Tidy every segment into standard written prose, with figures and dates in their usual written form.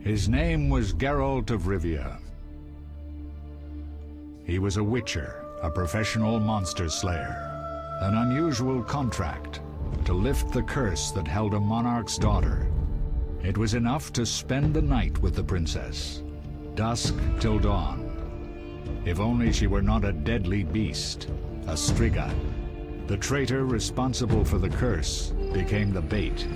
His name was Geralt of Rivia. He was a witcher, a professional monster slayer. An unusual contract to lift the curse that held a monarch's daughter. It was enough to spend the night with the princess, dusk till dawn. If only she were not a deadly beast, a striga. The traitor responsible for the curse became the bait.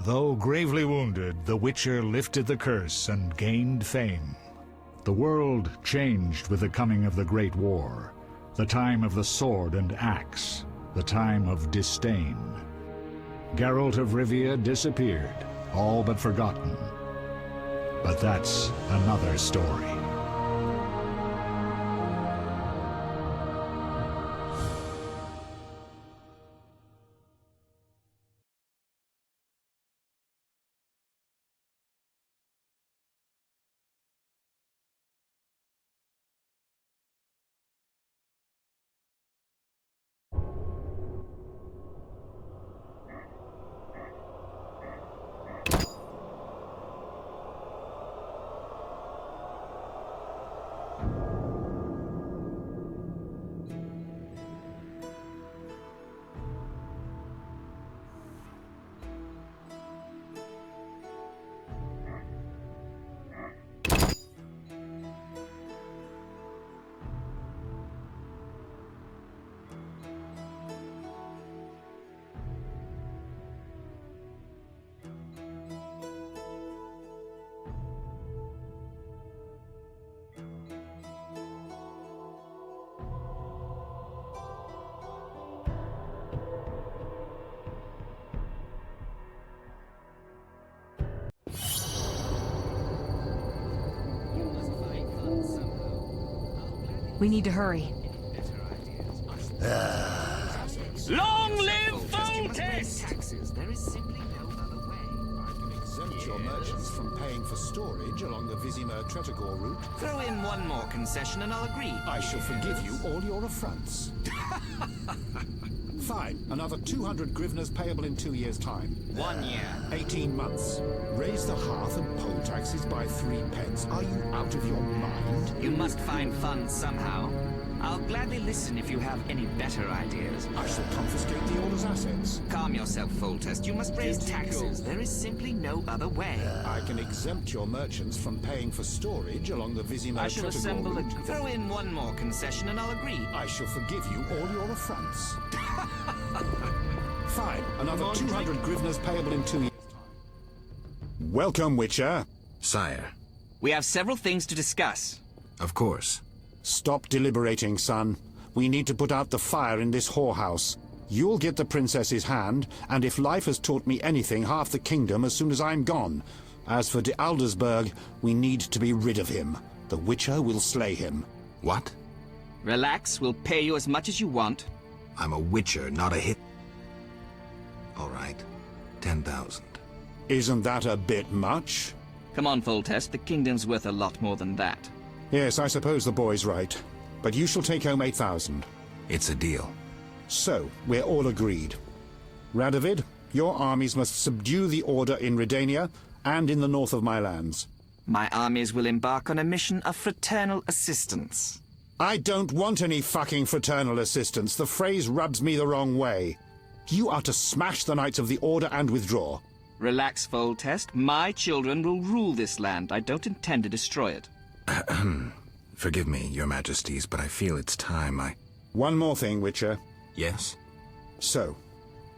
Though gravely wounded, the Witcher lifted the curse and gained fame. The world changed with the coming of the Great War, the time of the sword and axe, the time of disdain. Geralt of Rivia disappeared, all but forgotten. But that's another story. We need to hurry. Long live Foltest! There is simply no other way. I can exempt your merchants from paying for storage along the Vizima-Tretogor route. Throw in one more concession and I'll agree. I shall forgive you all your affronts. Fine. Another 200 grivnas payable in 2 years' time. 1 year. 18 months. Raise the hearth and poll taxes by 3 pence. Are you out of your mind? You must find funds somehow. I'll gladly listen if you have any better ideas. I shall confiscate the Order's assets. Calm yourself, Foltest. You must raise taxes. There is simply no other way. I can exempt your merchants from paying for storage along the I shall Vizima-Tretogor assemble a... route. Throw in one more concession and I'll agree. I shall forgive you all your affronts. Fine. Another 200 grivnas payable in 2 years' time. Welcome, Witcher. Sire, We have several things to discuss. of course. Stop deliberating, son. We need to put out the fire in this whorehouse. You'll get the princess's hand, and if life has taught me anything, half the kingdom as soon as I'm gone. As for de Aldersberg, we need to be rid of him. The Witcher will slay him. What? Relax, we'll pay you as much as you want. I'm a witcher, not a hit. All right. 10,000. Isn't that a bit much? Come on, Foltest, the kingdom's worth a lot more than that. Yes, I suppose the boy's right. But you shall take home 8,000. It's a deal. So, we're all agreed. Radovid, your armies must subdue the Order in Redania and in the north of my lands. My armies will embark on a mission of fraternal assistance. I don't want any fucking fraternal assistance. The phrase rubs me the wrong way. You are to smash the Knights of the Order and withdraw. Relax, Foltest. My children will rule this land. I don't intend to destroy it. Forgive me, Your Majesties, but I feel it's time I... One more thing, Witcher. Yes? So,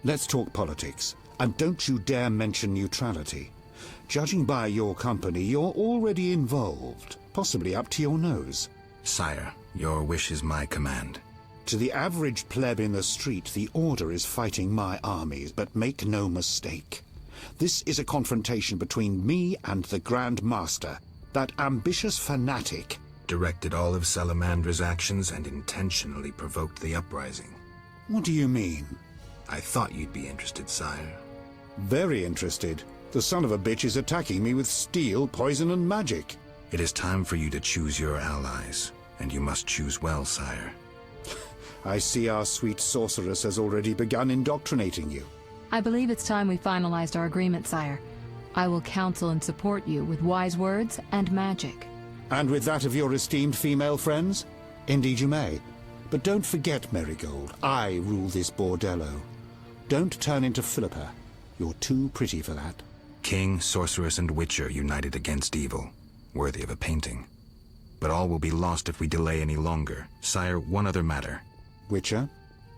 let's talk politics. And don't you dare mention neutrality. Judging by your company, you're already involved, possibly up to your nose. Sire, your wish is my command. To the average pleb in the street, the Order is fighting my armies, but make no mistake. This is a confrontation between me and the Grand Master, that ambitious fanatic. Directed all of Salamandra's actions and intentionally provoked the uprising. What do you mean? I thought you'd be interested, sire. Very interested. The son of a bitch is attacking me with steel, poison, and magic. It is time for you to choose your allies, and you must choose well, sire. I see our sweet sorceress has already begun indoctrinating you. I believe it's time we finalized our agreement, sire. I will counsel and support you with wise words and magic. And with that of your esteemed female friends? Indeed you may. But don't forget, Marigold, I rule this bordello. Don't turn into Philippa. You're too pretty for that. King, sorceress, and witcher united against evil. Worthy of a painting. But all will be lost if we delay any longer. Sire, one other matter. Witcher?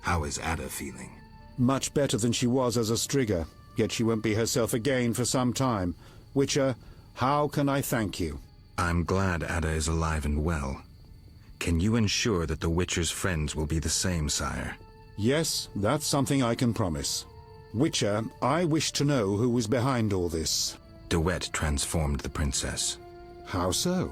How is Ada feeling? Much better than she was as a Striga, yet she won't be herself again for some time. Witcher, how can I thank you? I'm glad Ada is alive and well. Can you ensure that the Witcher's friends will be the same, sire? Yes, that's something I can promise. Witcher, I wish to know who was behind all this. De Wet transformed the princess. How so?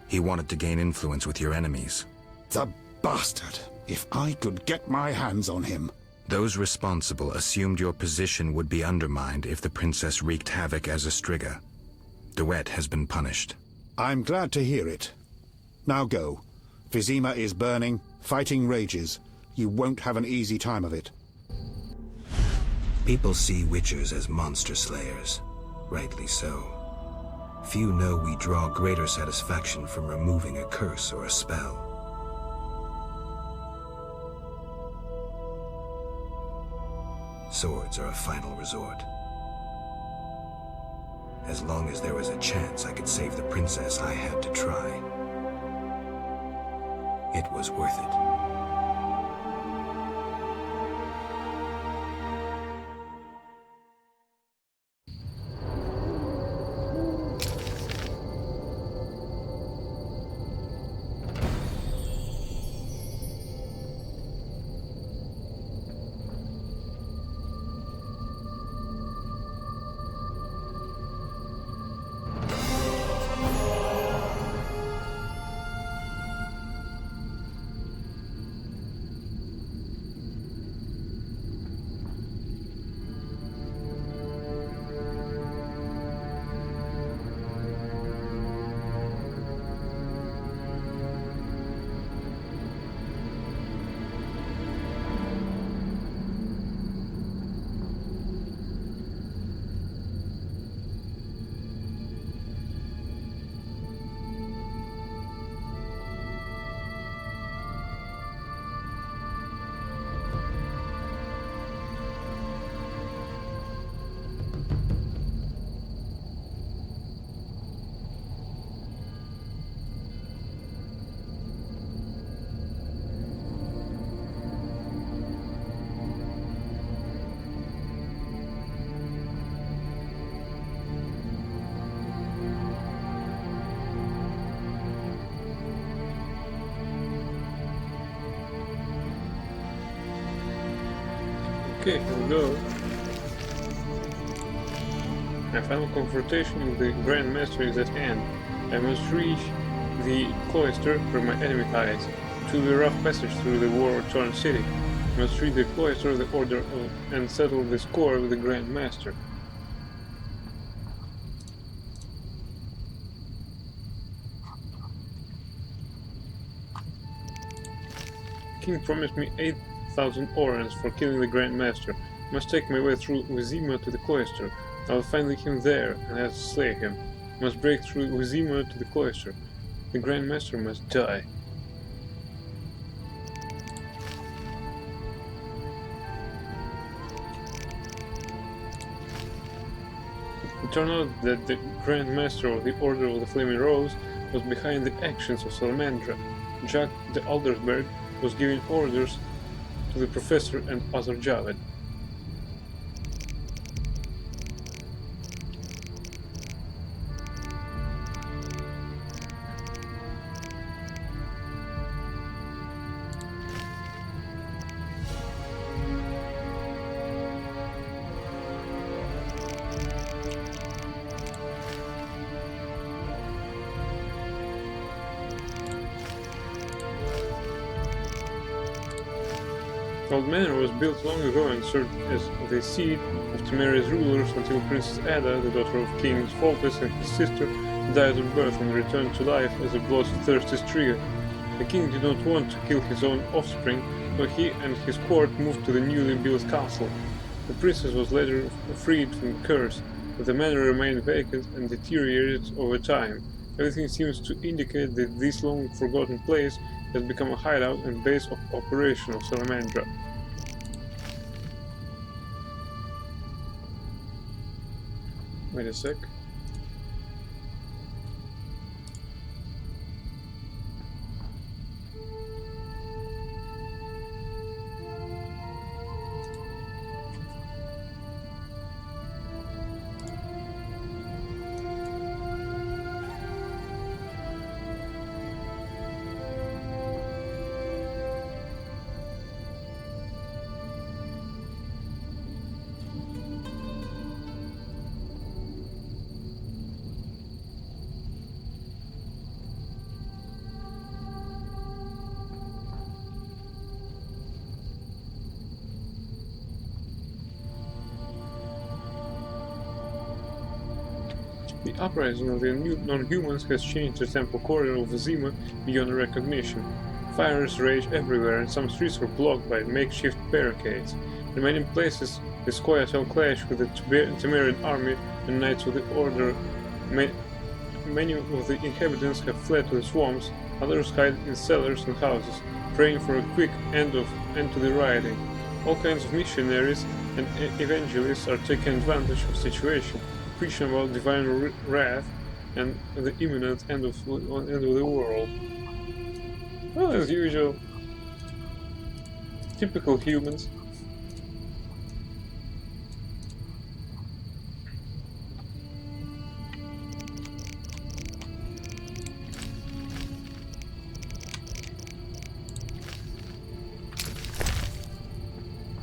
He wanted to gain influence with your enemies. The bastard! If I could get my hands on him. Those responsible assumed your position would be undermined if the princess wreaked havoc as a Striga. De Wet has been punished. I'm glad to hear it. Now go. Vizima is burning, fighting rages. You won't have an easy time of it. People see witchers as monster slayers. Rightly so. Few know we draw greater satisfaction from removing a curse or a spell. Swords are a final resort. As long as there was a chance I could save the princess, I had to try. It was worth it. Okay, here we go. My final confrontation with the Grand Master is at hand. I must reach the cloister where my enemy hides. It will be a rough passage through the war-torn city. I must reach the cloister of the Order and settle the score with the Grand Master. The king promised me 8,000 orans for killing the Grand Master. I must take my way through Vizima to the cloister. I will find him there and have to slay him. I must break through Vizima to the cloister. The Grand Master must die. turned out that the Grand Master of the Order of the Flaming Rose was behind the actions of Salamandra. Jack de Aldersberg was giving orders to the Professor and Azar Javed. Old Manor was built long ago and served as the seat of Temeria's rulers until Princess Ada, the daughter of King Foltest and his sister, died of birth and returned to life as a bloodthirsty Striga. The king did not want to kill his own offspring, so he and his court moved to the newly built castle. The princess was later freed from the curse, but the manor remained vacant and deteriorated over time. Everything seems to indicate that this long-forgotten place has become a hideout and base of operation of Salamandra. Wait a sec. The uprising of the non-humans has changed the temple corridor of Zima beyond recognition. Fires rage everywhere and some streets were blocked by makeshift barricades. In many places, the Scoia'tael clash with the Temerian army and Knights of the Order. Many of the inhabitants have fled to the swamps, others hide in cellars and houses, praying for a quick end to the rioting. All kinds of missionaries and evangelists are taking advantage of the situation, preaching about divine wrath and the imminent end of the world. Well, as usual, typical humans.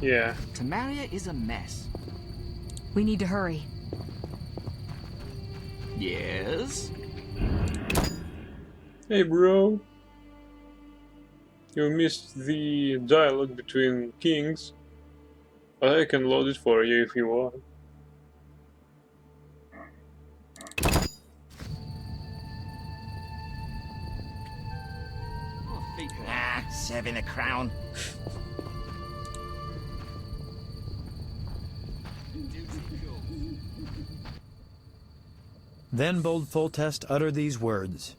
Yeah. Temeria is a mess. We need to hurry. Yes? Hey bro. You missed the dialogue between kings. I can load it for you if you want. Ah, serving a crown. Then bold Foltest uttered these words.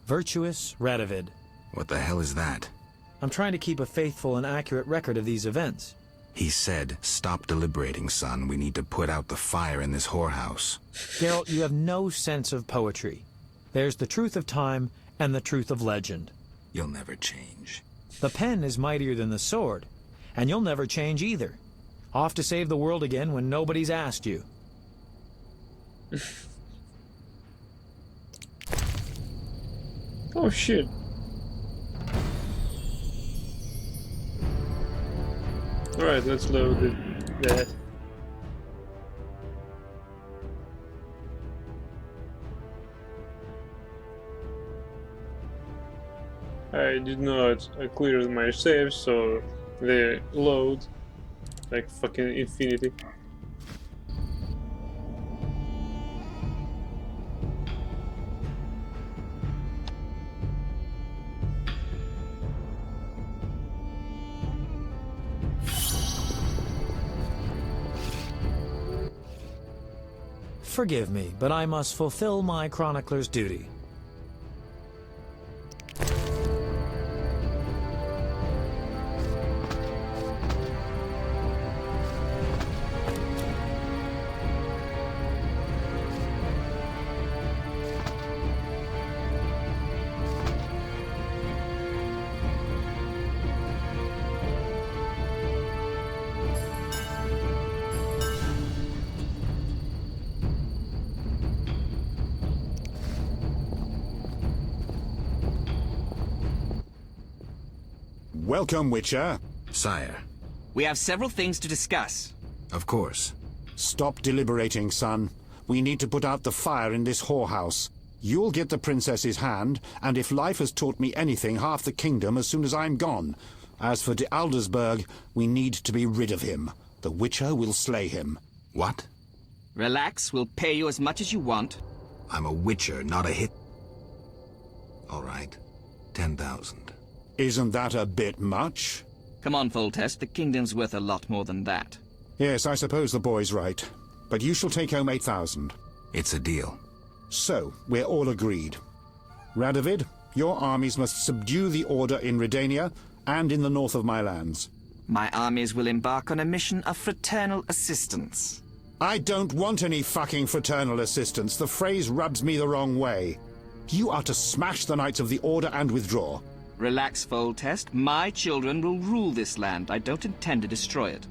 Virtuous Radovid. What the hell is that? I'm trying to keep a faithful and accurate record of these events. He said, "Stop deliberating, son. We need to put out the fire in this whorehouse." Geralt, you have no sense of poetry. There's the truth of time and the truth of legend. You'll never change. The pen is mightier than the sword, and you'll never change either. Off to save the world again when nobody's asked you. Oh shit. Alright, let's load that. I did not clear my saves, so they load like fucking infinity. Forgive me, but I must fulfill my chronicler's duty. Welcome, Witcher. Sire, We have several things to discuss. of course. Stop deliberating, son. We need to put out the fire in this whorehouse. You'll get the princess's hand, and if life has taught me anything, half the kingdom as soon as I'm gone. As for de Aldersberg, we need to be rid of him. The Witcher will slay him. What? Relax, we'll pay you as much as you want. I'm a witcher, not a hit. All right. 10,000. Isn't that a bit much? Come on, Foltest, the kingdom's worth a lot more than that. Yes, I suppose the boy's right. But you shall take home 8,000. It's a deal. So, we're all agreed. Radovid, your armies must subdue the Order in Redania and in the north of my lands. My armies will embark on a mission of fraternal assistance. I don't want any fucking fraternal assistance. The phrase rubs me the wrong way. You are to smash the Knights of the Order and withdraw. Relax, Foltest. My children will rule this land. I don't intend to destroy it.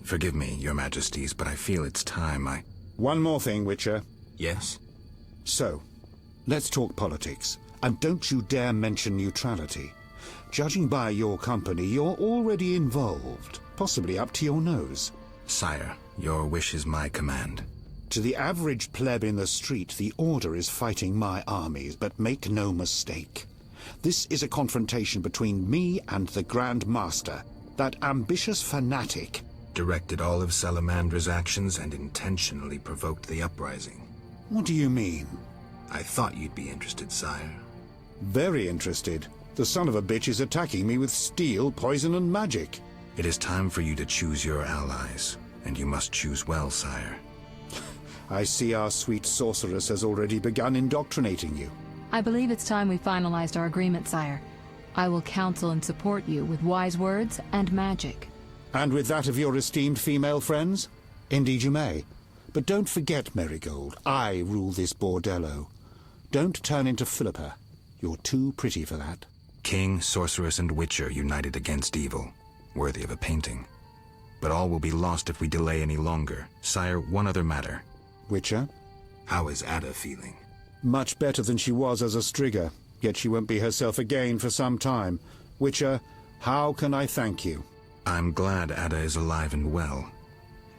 Forgive me, your majesties, but I feel it's time One more thing, Witcher. Yes? So, let's talk politics. And don't you dare mention neutrality. Judging by your company, you're already involved. Possibly up to your nose. Sire, your wish is my command. To the average pleb in the street, the Order is fighting my armies, but make no mistake. This is a confrontation between me and the Grand Master, that ambitious fanatic. Directed all of Salamandra's actions and intentionally provoked the uprising. What do you mean? I thought you'd be interested, sire. Very interested. The son of a bitch is attacking me with steel, poison, and magic. It is time for you to choose your allies, and you must choose well, sire. I see our sweet sorceress has already begun indoctrinating you. I believe it's time we finalized our agreement, sire. I will counsel and support you with wise words and magic. And with that of your esteemed female friends? Indeed you may. But don't forget, Marigold, I rule this bordello. Don't turn into Philippa. You're too pretty for that. King, sorceress, and witcher united against evil. Worthy of a painting. But all will be lost if we delay any longer. Sire, one other matter. Witcher? How is Ada feeling? Much better than she was as a Striga, yet she won't be herself again for some time. Witcher, how can I thank you? I'm glad Ada is alive and well.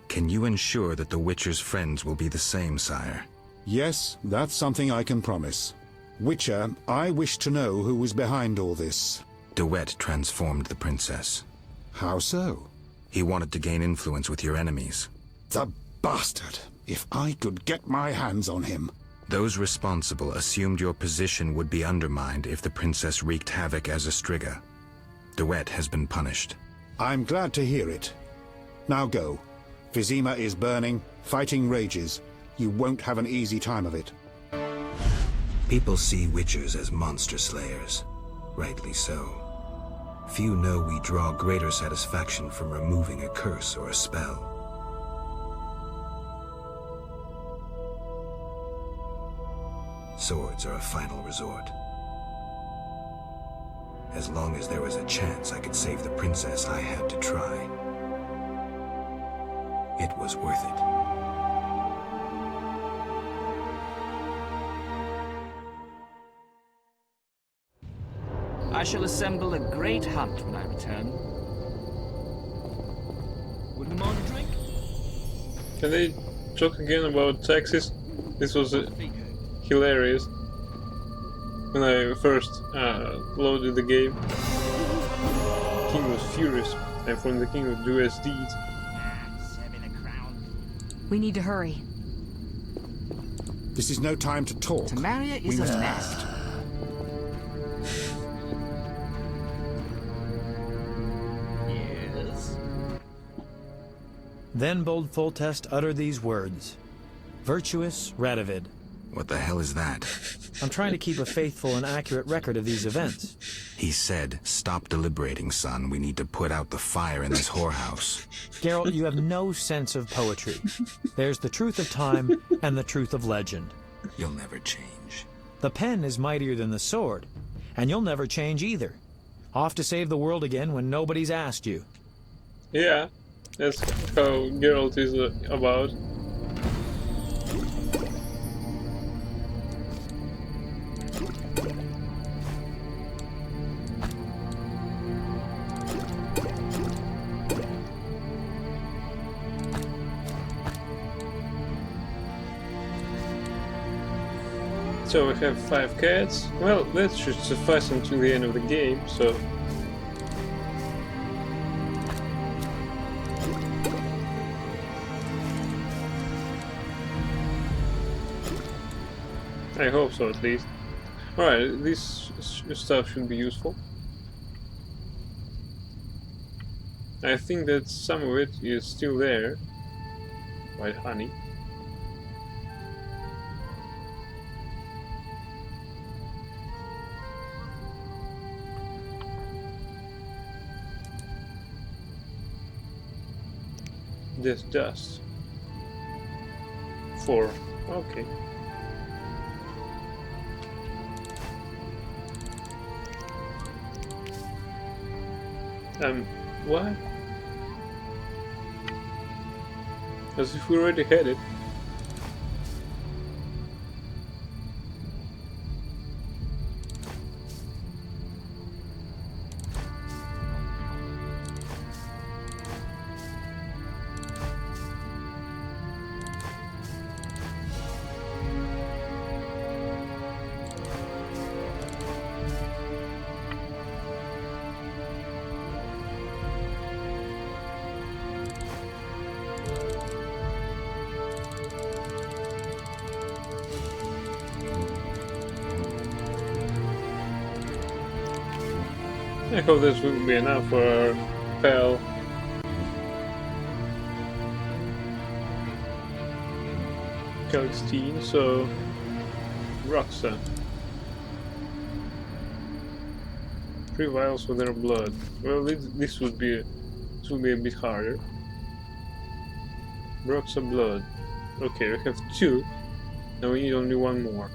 Can you ensure that the Witcher's friends will be the same, sire? Yes, that's something I can promise. Witcher, I wish to know who was behind all this. De Wet transformed the princess. How so? He wanted to gain influence with your enemies. The bastard! If I could get my hands on him. Those responsible assumed your position would be undermined if the princess wreaked havoc as a Striga. De Wet has been punished. I'm glad to hear it. Now go. Vizima is burning, fighting rages. You won't have an easy time of it. People see witchers as monster slayers. Rightly so. Few know we draw greater satisfaction from removing a curse or a spell. Swords are a final resort. As long as there was a chance I could save the princess, I had to try. It was worth it. I shall assemble a great hunt when I return. Wouldn't mind a drink? Can they talk again about taxes? This was hilarious when I first loaded the game. King was furious, and from the king would do his deeds. We need to hurry. This is no time to talk. Tamaria We is a must mess. act. Yes. Then bold Foltest uttered these words. Virtuous Radovid. What the hell is that? I'm trying to keep a faithful and accurate record of these events. He said, "Stop deliberating, son. We need to put out the fire in this whorehouse." Geralt, you have no sense of poetry. There's the truth of time and the truth of legend. You'll never change. The pen is mightier than the sword, and you'll never change either. Off to save the world again when nobody's asked you. Yeah, that's how Geralt is about. So we have 5 cats. Well, that should suffice until the end of the game, so... I hope so, at least. Alright, this stuff should be useful. I think that some of it is still there. White honey. This dust. 4. Okay. What? As if we already had it. I hope this will be enough for our pal. Calixtine, so Roxa. 3 vials of their blood. Well, this would be a bit harder. Roxa blood. Okay, we have 2. Now we need only 1 more.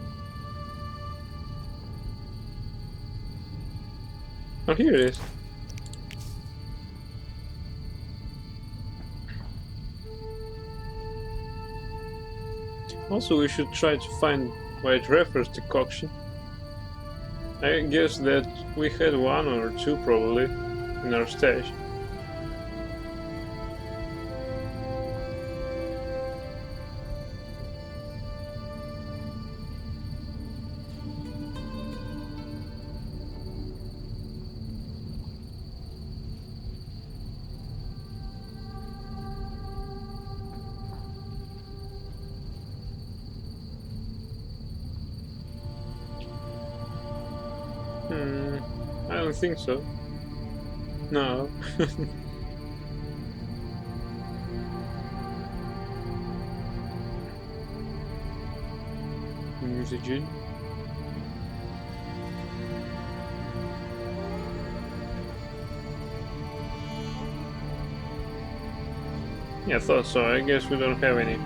Oh, here it is. Also, we should try to find White Refer's decoction. I guess that we had 1 or 2 probably in our stash. I don't think so. No. Mutagen. Yeah, I thought so. I guess we don't have any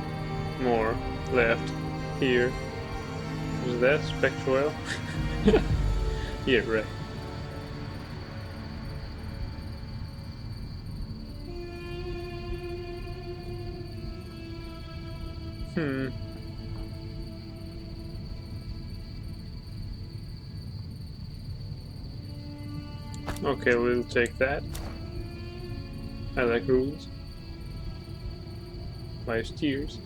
more left here. Is that Spectral? Yeah, right. Okay, we'll take that. I like rules. My steers.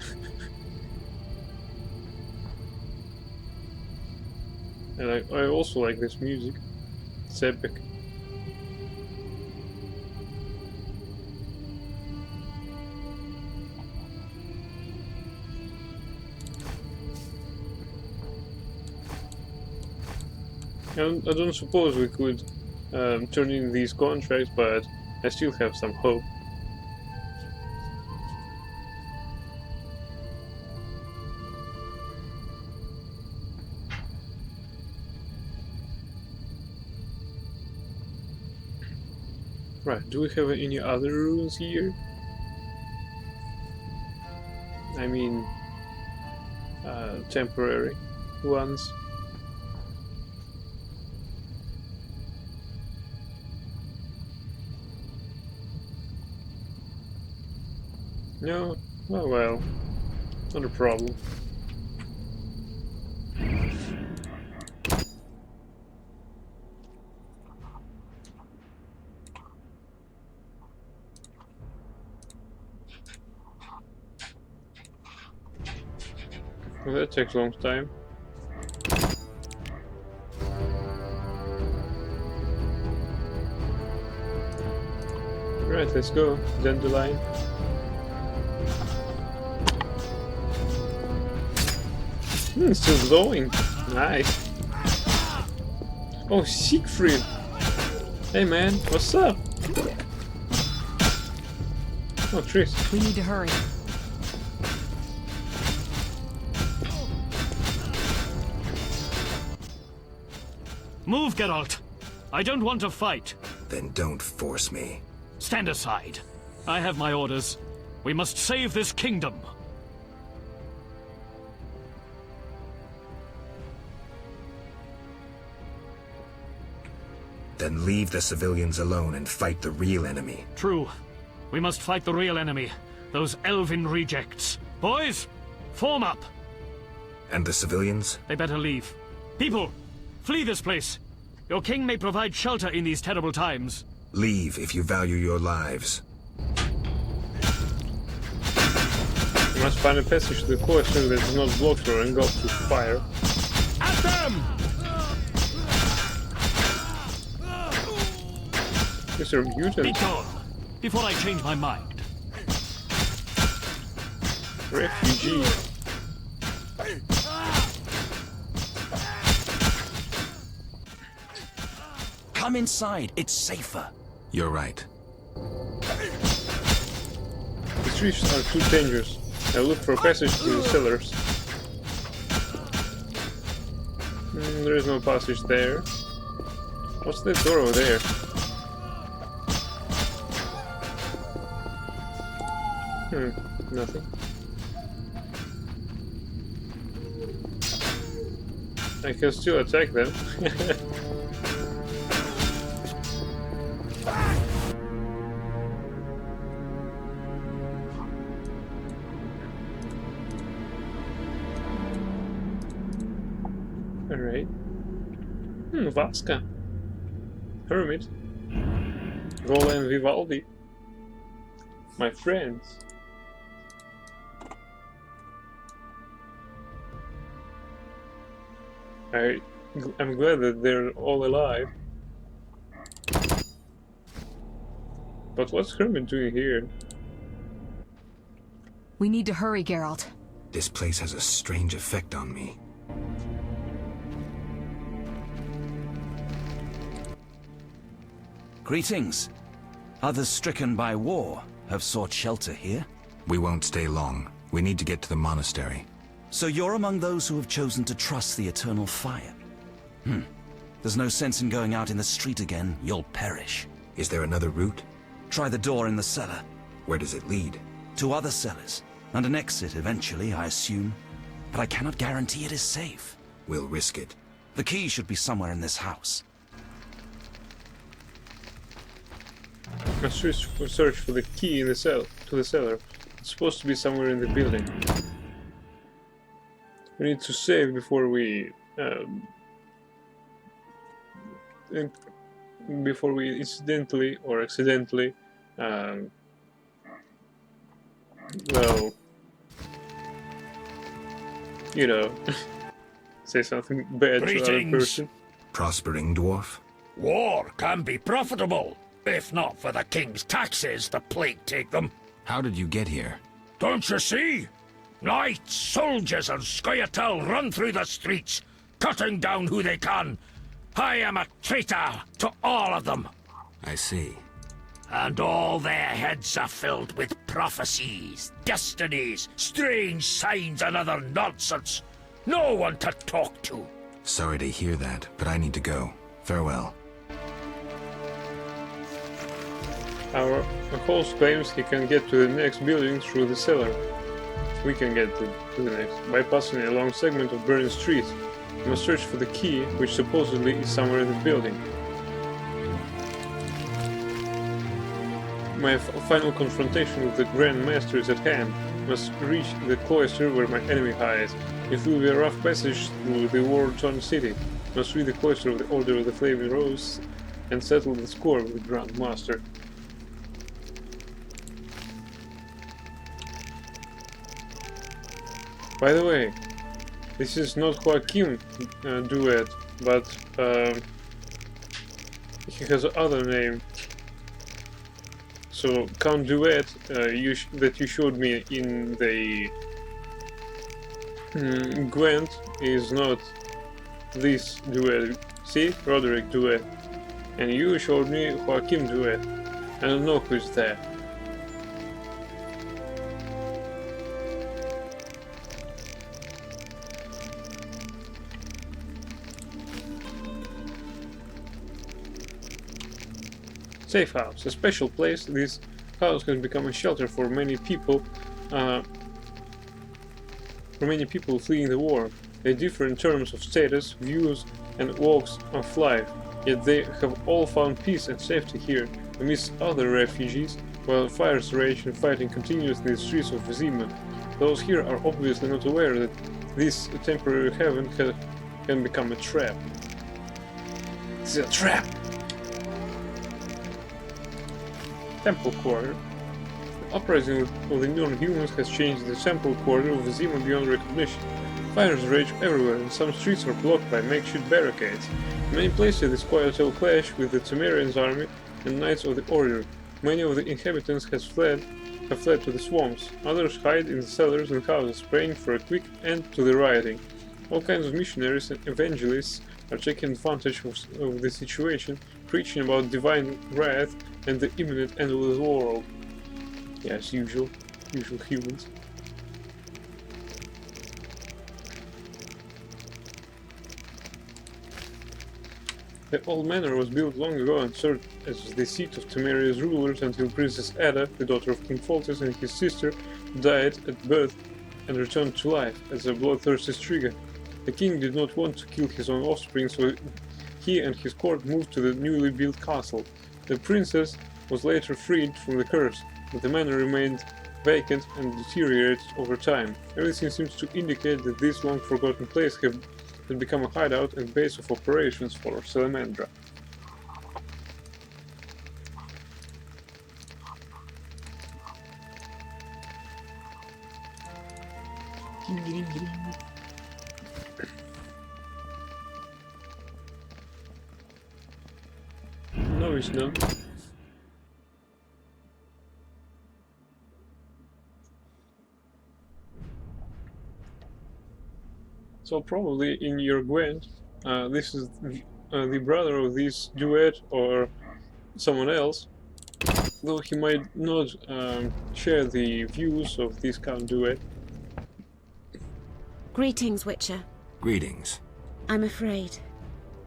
I also like this music. It's epic. I don't suppose we could turn in these contracts, but I still have some hope. Right, do we have any other runes here? I mean, temporary ones. No? Oh well, not a problem. Well, that takes a long time. Alright, let's go. Dandelion. It's still glowing. Nice. Oh, Siegfried. Hey man, what's up? Oh, Triss. We need to hurry. Move, Geralt. I don't want to fight. Then don't force me. Stand aside. I have my orders. We must save this kingdom. Then leave the civilians alone and fight the real enemy. True. We must fight the real enemy. Those elven rejects. Boys, form up. And the civilians? They better leave. People, flee this place. Your king may provide shelter in these terrible times. Leave if you value your lives. You must find a passage to the cloister that is not blocked or engulfed with fire. At them! Mr. Be Mutant. gone, before I change my mind. Refugee. Come inside, it's safer. You're right. The trees are too dangerous. I look for a passage to the cellars. There is no passage there. What's that door over there? Nothing. I can still attack them. Alright. Vasca. Hermit. Rolla and Vivaldi. My friends. I'm glad that they're all alive. But what's Hermit doing here? We need to hurry, Geralt. This place has a strange effect on me. Greetings. Others stricken by war have sought shelter here. We won't stay long. We need to get to the monastery. So you're among those who have chosen to trust the eternal fire. There's no sense in going out in the street again. You'll perish. Is there another route? Try the door in the cellar. Where does it lead? To other cellars. And an exit eventually, I assume. But I cannot guarantee it is safe. We'll risk it. The key should be somewhere in this house. I search for the key in the cellar. It's supposed to be somewhere in the building. We need to save before we incidentally or accidentally well, you know, say something bad to another person. Prospering dwarf? War can be profitable. If not for the king's taxes, the plague take them. How did you get here? Don't you see? Knights, soldiers, and Scoia'tael run through the streets, cutting down who they can. I am a traitor to all of them. I see. And all their heads are filled with prophecies, destinies, strange signs, and other nonsense. No one to talk to. Sorry to hear that, but I need to go. Farewell. Our host claims he can get to the next building through the cellar. We can get to the next by passing a long segment of burning street. We must search for the key, which supposedly is somewhere in the building. My final confrontation with the Grand Master is at hand. Must reach the cloister where my enemy hides. It will be a rough passage through the war-torn city. Must reach the cloister of the Order of the Flaming Rose and settle the score with the Grand Master. By the way, this is not Joaquin duet, but he has another name. So Count Duet that you showed me in the Gwent is not this Duet. See, Roderick Duet, and you showed me Joachim Duet. I don't know who's that. Safe house, a special place. This house has become a shelter for many people fleeing the war. They differ in terms of status, views, and walks of life, yet they have all found peace and safety here, amidst other refugees, while fires rage and fighting continues in the streets of Vizima. Those here are obviously not aware that this temporary heaven can become a trap. It's a trap! Temple Quarter. The uprising of the non-humans has changed the temple quarter of Vizima beyond recognition. Fires rage everywhere, and some streets are blocked by makeshift barricades. In many places, this quiet will clash with the Temerians' army and Knights of the Order. Many of the inhabitants have fled to the swamps. Others hide in the cellars and houses, praying for a quick end to the rioting. All kinds of missionaries and evangelists are taking advantage of the situation, preaching about divine wrath and the imminent end of the world. Yes, usual humans. The old manor was built long ago and served as the seat of Temeria's rulers until Princess Ada, the daughter of King Foltest, and his sister, died at birth and returned to life as a bloodthirsty Striga. The king did not want to kill his own offspring, so he and his court moved to the newly built castle. The princess was later freed from the curse, but the manor remained vacant and deteriorated over time. Everything seems to indicate that this long-forgotten place had become a hideout and base of operations for Salamandra. No, it's not. So probably in your Gwent, this is the brother of this Duet or someone else, though he might not share the views of this Count Duet. Greetings, Witcher. Greetings. I'm afraid.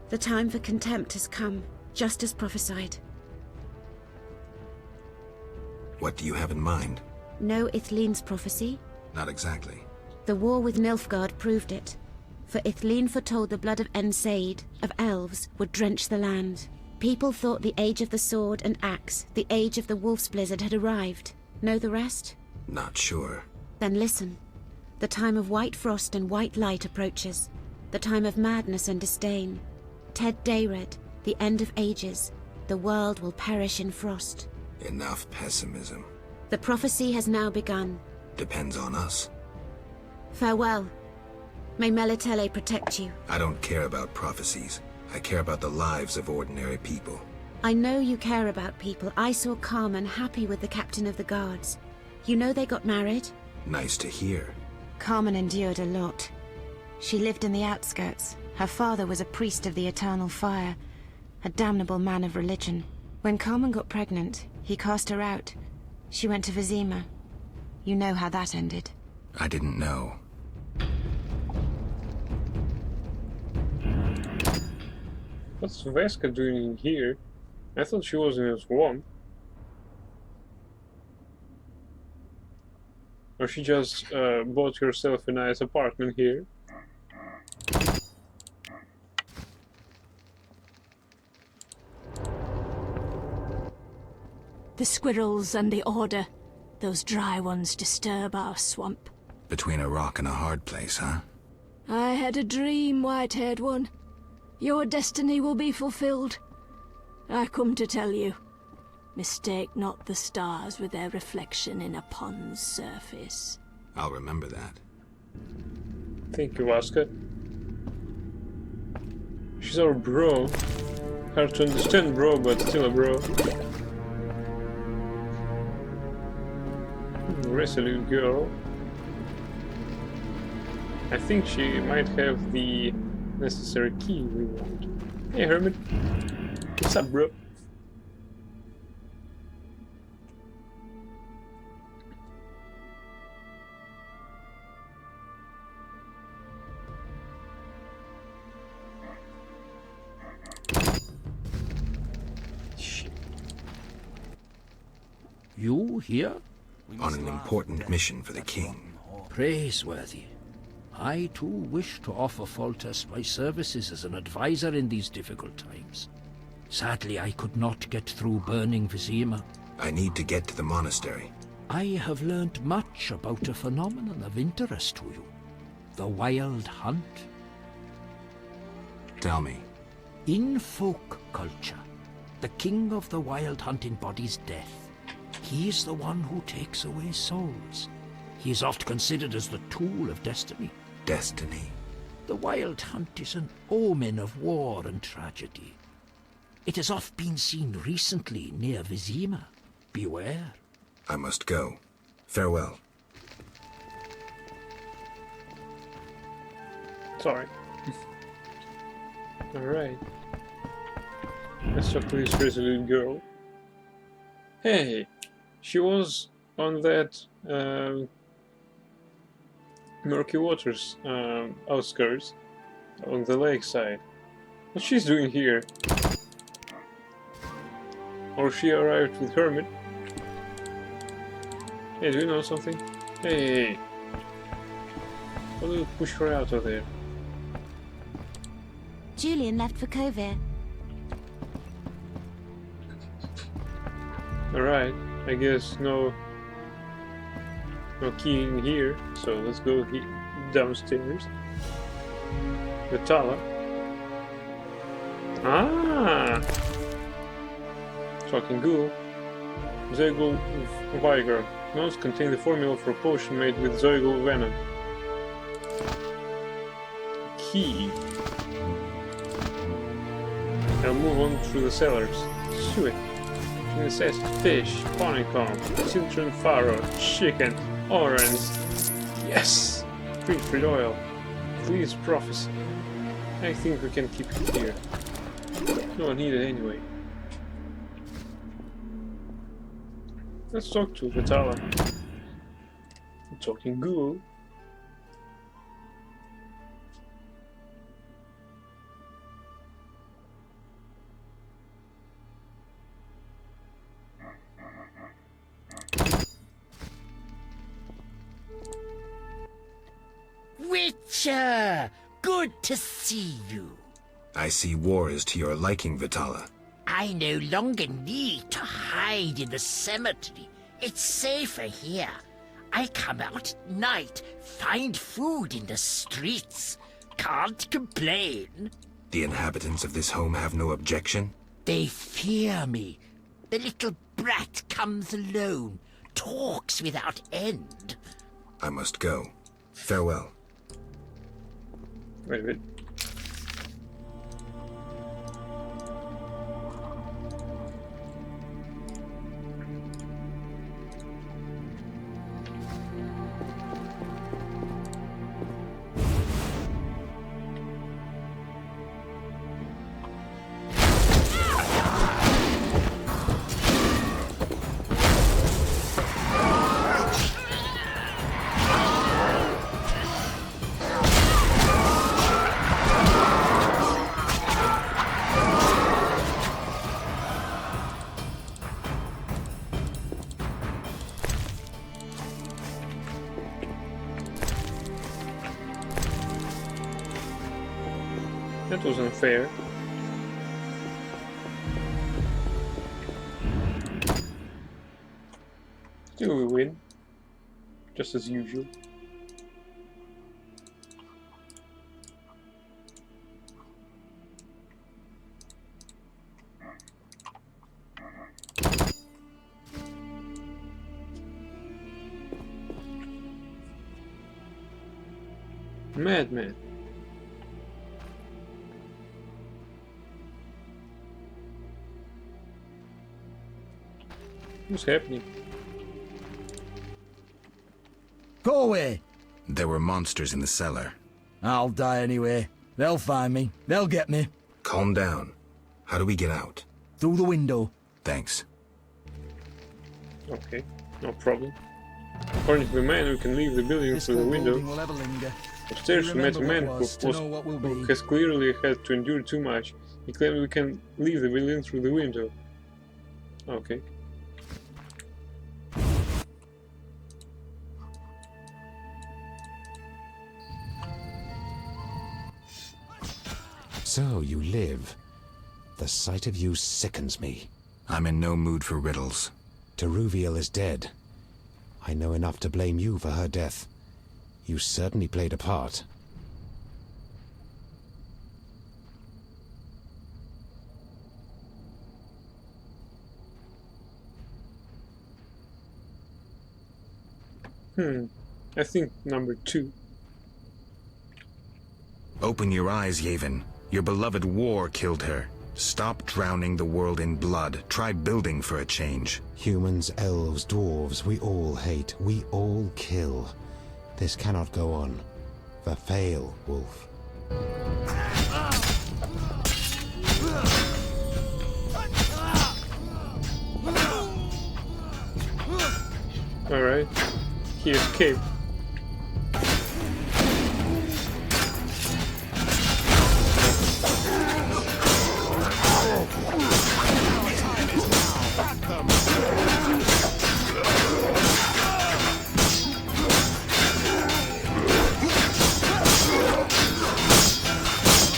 The time for contempt has come, just as prophesied. What do you have in mind? Know Ithlinne's prophecy? Not exactly. The war with Nilfgaard proved it. For Ithlinne foretold the blood of Ensaid, of elves, would drench the land. People thought the age of the sword and axe, the age of the wolf's blizzard had arrived. Know the rest? Not sure. Then listen. The time of white frost and white light approaches. The time of madness and disdain. Ted Dayred, the end of ages. The world will perish in frost. Enough pessimism. The prophecy has now begun. Depends on us. Farewell. May Melitele protect you. I don't care about prophecies. I care about the lives of ordinary people. I know you care about people. I saw Carmen happy with the captain of the guards. You know they got married? Nice to hear. Carmen endured a lot. She lived in the outskirts. Her father was a priest of the Eternal Fire, a damnable man of religion. When Carmen got pregnant, he cast her out. She went to Vizima. You know how that ended. I didn't know. What's Veska doing here? I thought she was in a swamp. Or she just bought herself a nice apartment here. The squirrels and the Order. Those dry ones disturb our swamp. Between a rock and a hard place, huh? I had a dream, white-haired one. Your destiny will be fulfilled. I come to tell you. Mistake not the stars with their reflection in a pond's surface. I'll remember that. Thank you, Vaska. She's our bro. Hard to understand bro, but still a bro. resolute girl. I think she might have the necessary key we want. Hey Hermit, what's up, bro? You here? On an important mission for the king. Praiseworthy. I too wish to offer Foltest my services as an advisor in these difficult times. Sadly, I could not get through burning Vizima. I need to get to the monastery. I have learned much about a phenomenon of interest to you. The Wild Hunt. Tell me. In folk culture, the king of the Wild Hunt embodies death. He is the one who takes away souls. He is oft considered as the tool of destiny. Destiny? The Wild Hunt is an omen of war and tragedy. It has oft been seen recently near Vizima. Beware. I must go. Farewell. Sorry. Alright. Let's talk to this resolute girl. Hey! She was on that Murky Waters outskirts on the lakeside. What she's doing here? Or she arrived with Hermit? Hey, do you know something? Hey! Why do you push her out of there? Julian left for Kovir. Alright, I guess no key in here, so let's go downstairs. Vitala. Ah! Talking ghoul. Zoigul Vigar. Notes contain the formula for a potion made with Zoigul venom. Key. I'll move on through the cellars. Sweet. Incest, fish, honeycomb, citron farro, chicken, orange. Yes! Greenfruit oil. Please prophecy. I think we can keep it here. No one need it anyway. Let's talk to Vitala. I'm talking ghoul. Witcher! Good to see you. I see war is to your liking, Vitala. I no longer need to hide in the cemetery. It's safer here. I come out at night, find food in the streets. Can't complain. The inhabitants of this home have no objection? They fear me. The little brat comes alone, talks without end. I must go. Farewell. Wait a bit. That was unfair. Still we win. Just as usual. Madman. What's happening? doorway? There were monsters in the cellar. I'll die anyway. They'll find me. They'll get me. Calm down. How do we get out? Through the window. Thanks. Okay, no problem. According to the man, we can leave the building through the window. Upstairs, we met a man who has clearly had to endure too much. He claimed we can leave the building through the window. Okay. So you live. The sight of you sickens me. I'm in no mood for riddles. Teruviel is dead. I know enough to blame you for her death. You certainly played a part. I think number 2. Open your eyes, Yavin. Your beloved war killed her. Stop drowning the world in blood. Try building for a change. Humans, elves, dwarves, we all hate. We all kill. This cannot go on. Verfail, Wolf. Alright. He escaped.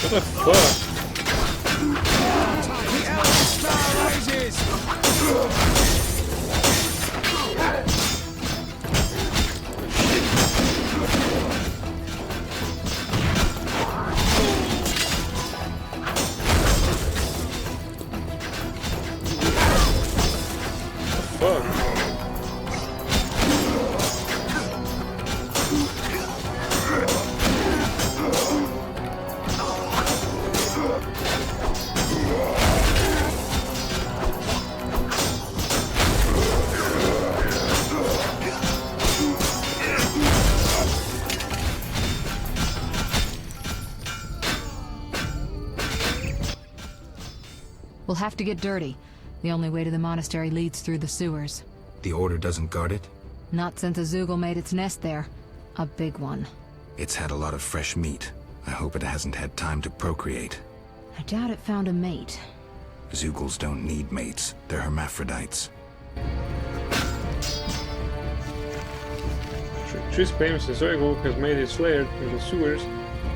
What the fuck? We'll have to get dirty. The only way to the monastery leads through the sewers. The Order doesn't guard it? Not since Azugel made its nest there. A big one. It's had a lot of fresh meat. I hope it hasn't had time to procreate. I doubt it found a mate. Zugels don't need mates. They're hermaphrodites. Triss claims the Zoigl has made its lair in the sewers,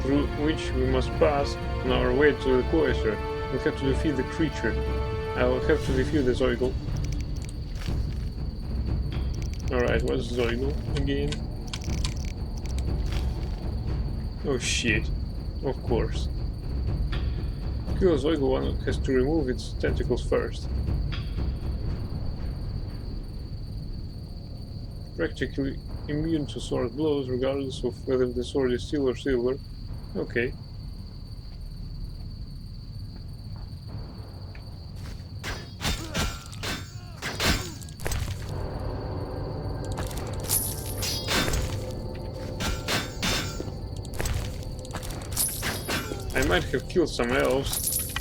through which we must pass on our way to the cloister. We'll have to defeat the creature. I will have to defeat the Zoigl. Alright, what's Zoigl again? Oh shit. Of course. To kill a Zoigl, one has to remove its tentacles first. Practically immune to sword blows, regardless of whether the sword is steel or silver. Okay. I might have killed some elves.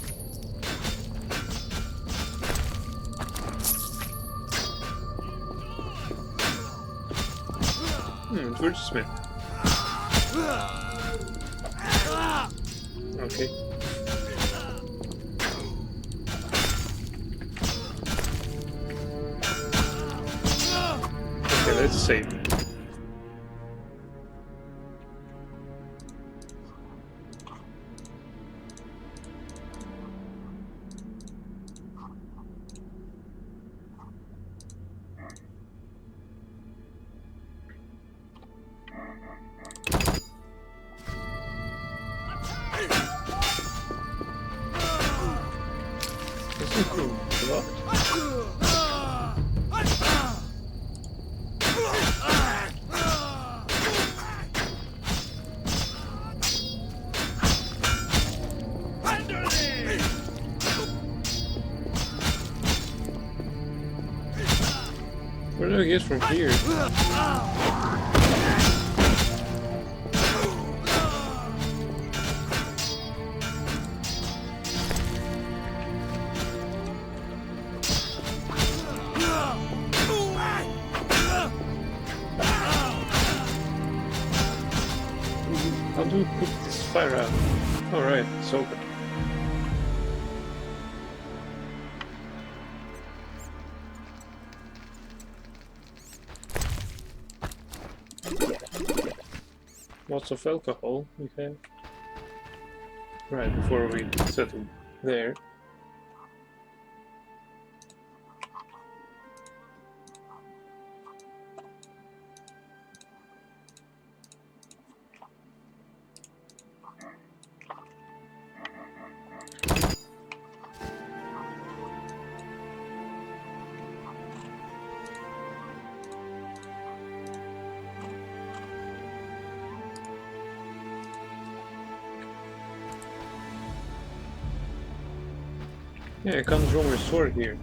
Advertisement. Okay. Okay, let's save. Where do I get from here? Who put this fire out? Alright, it's open. Lots of alcohol we have. Right, before we settle there. Yeah, it comes from a sword here.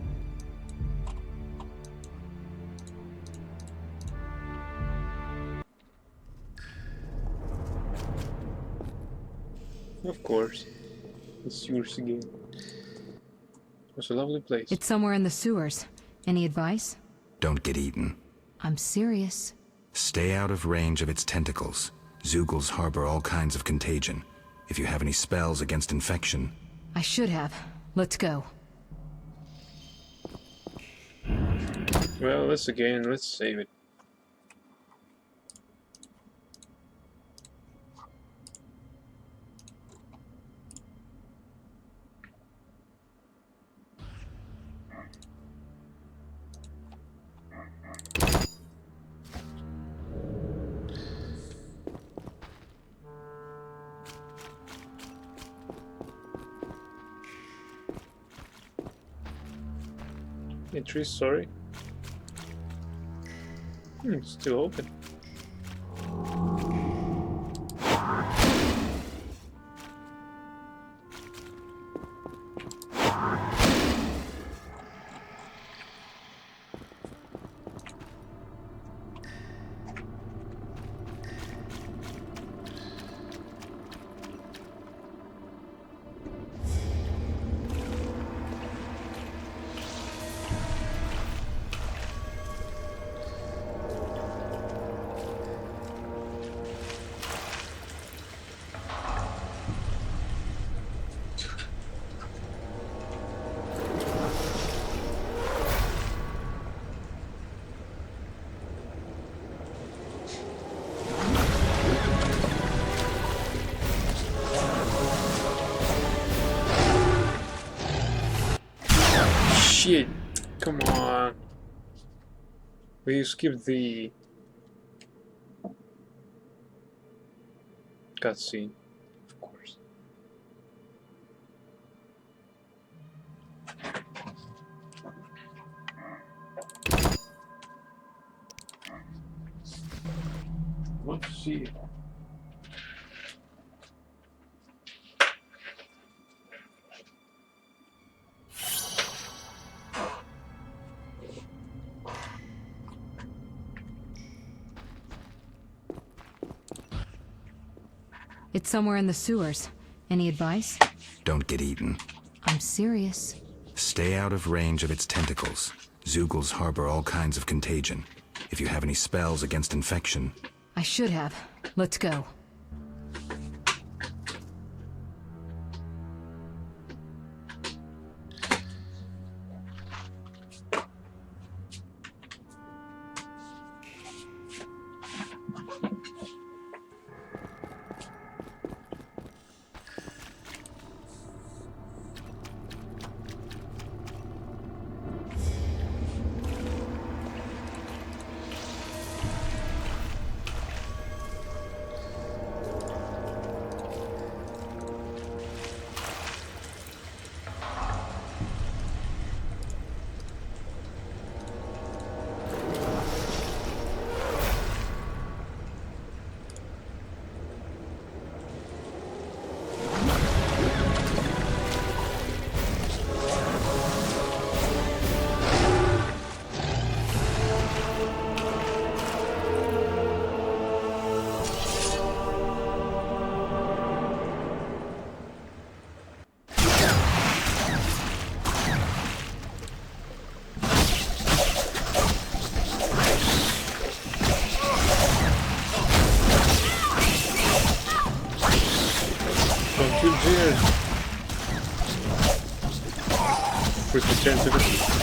Of course. It's yours again. It's a lovely place. It's somewhere in the sewers. Any advice? Don't get eaten. I'm serious. Stay out of range of its tentacles. Zeugles harbor all kinds of contagion. If you have any spells against infection... I should have. Let's go. Well, let's save it. Entry, sorry. It's still open. Shit! Come on. We skipped the cutscene, of course. Want to see it. It's somewhere in the sewers. Any advice? Don't get eaten. I'm serious. Stay out of range of its tentacles. Zeugles harbor all kinds of contagion. If you have any spells against infection... I should have. Let's go. With the tentacles.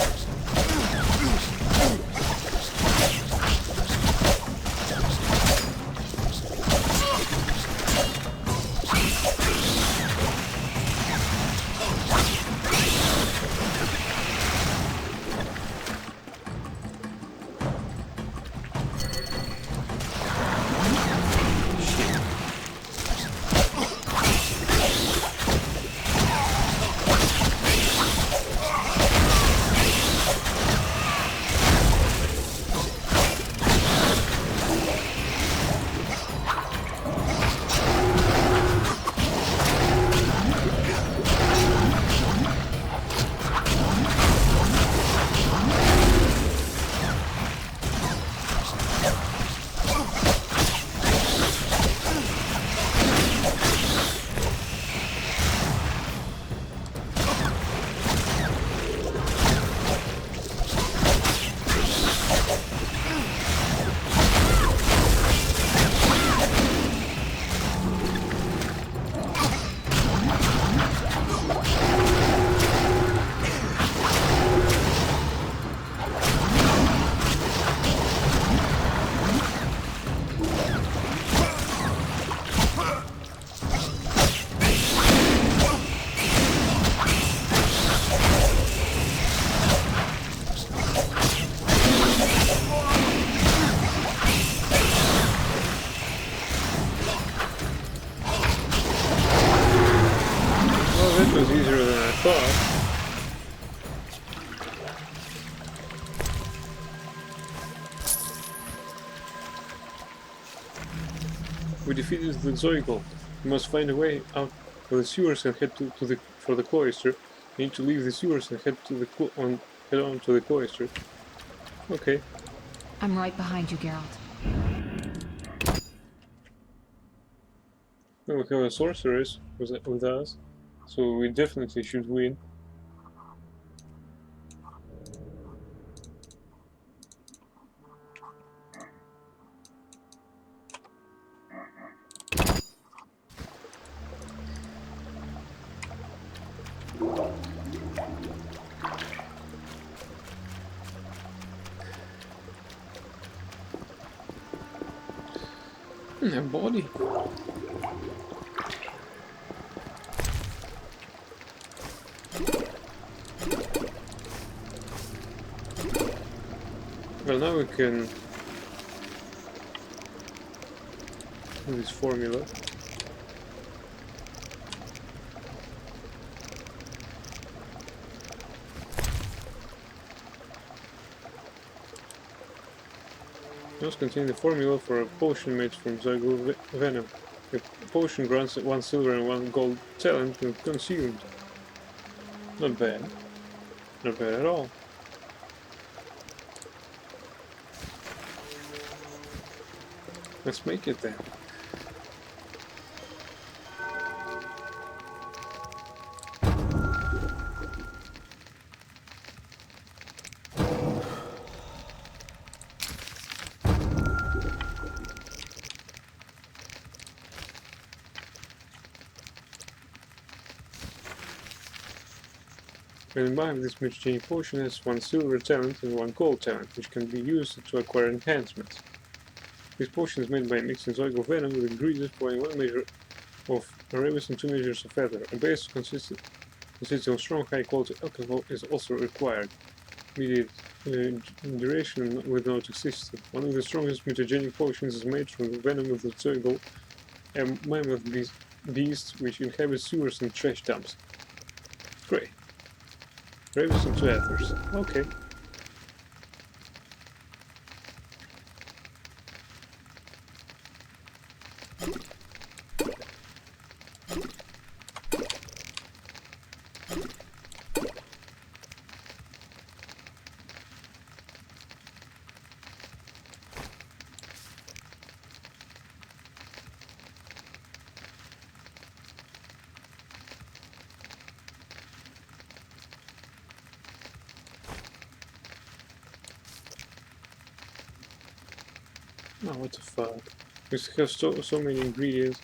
That was easier than I thought. We defeated the Zoigol. We must find a way out of the sewers and head for the cloister. We need to leave the sewers and head on to the cloister. Okay. I'm right behind you, Geralt. Well, we have a sorceress with us, so we definitely should win. A body. Well, now we can do this formula. Must contain the formula for a potion made from Zoigol venom. The potion grants 1 silver and 1 gold talent when consumed. Not bad. Not bad at all. Let's make it then. When imbibed, this mutagenic potion has 1 silver talent and 1 gold talent, which can be used to acquire enhancements. This potion is made by mixing Zoigol venom with ingredients pouring 1 measure of Arabius and 2 measures of ether. A base consisting of strong, high-quality alcohol is also required. Immediate duration with no toxicity. One of the strongest mutagenic potions is made from the venom of the Zoigol, a mammoth beast which inhabits sewers and trash dumps. Great. Arabius and 2 ethers. Okay. Oh, what the fuck? We have so many ingredients.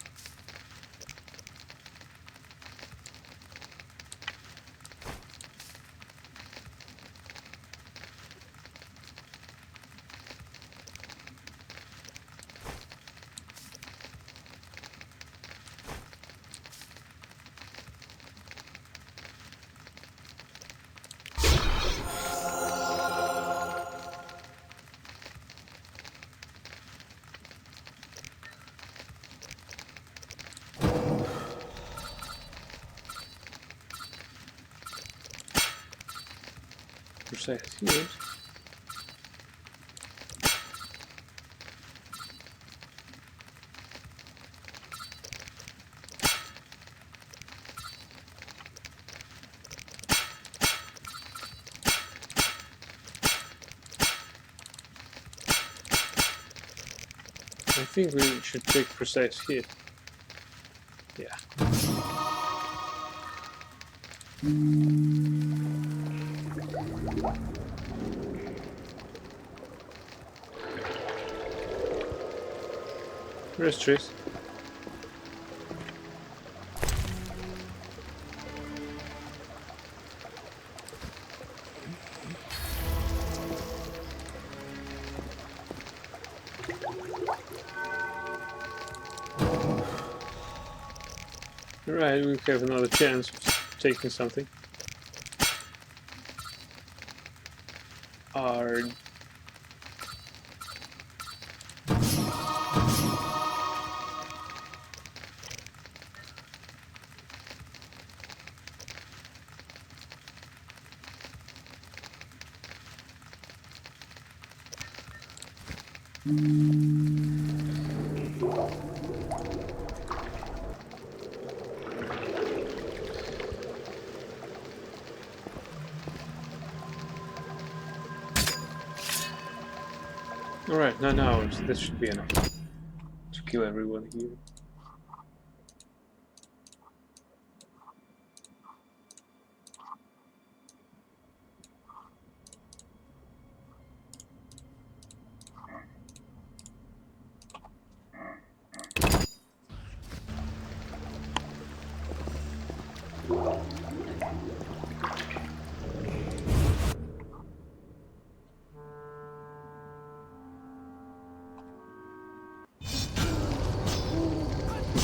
precise here. I think we should take precise hit. Yeah. Where's Triss? Right, we have another chance of taking something. Our Alright, now this should be enough to kill everyone here.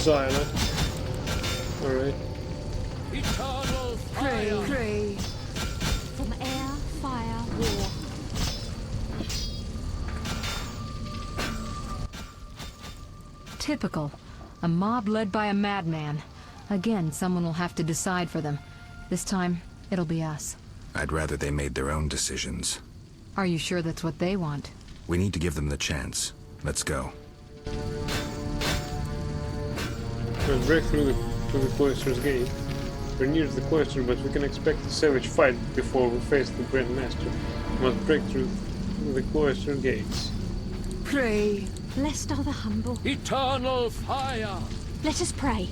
Silent. Alright. Eternal fire. Pray. From air, fire, war. Typical. A mob led by a madman. Again, someone will have to decide for them. This time, it'll be us. I'd rather they made their own decisions. Are you sure that's what they want? We need to give them the chance. Let's go. Let's break through the cloister's gate. We're near the cloister, but we can expect a savage fight before we face the Grand Master. We must break through the cloister gates. Pray. Blessed are the humble. Eternal fire. Let us pray.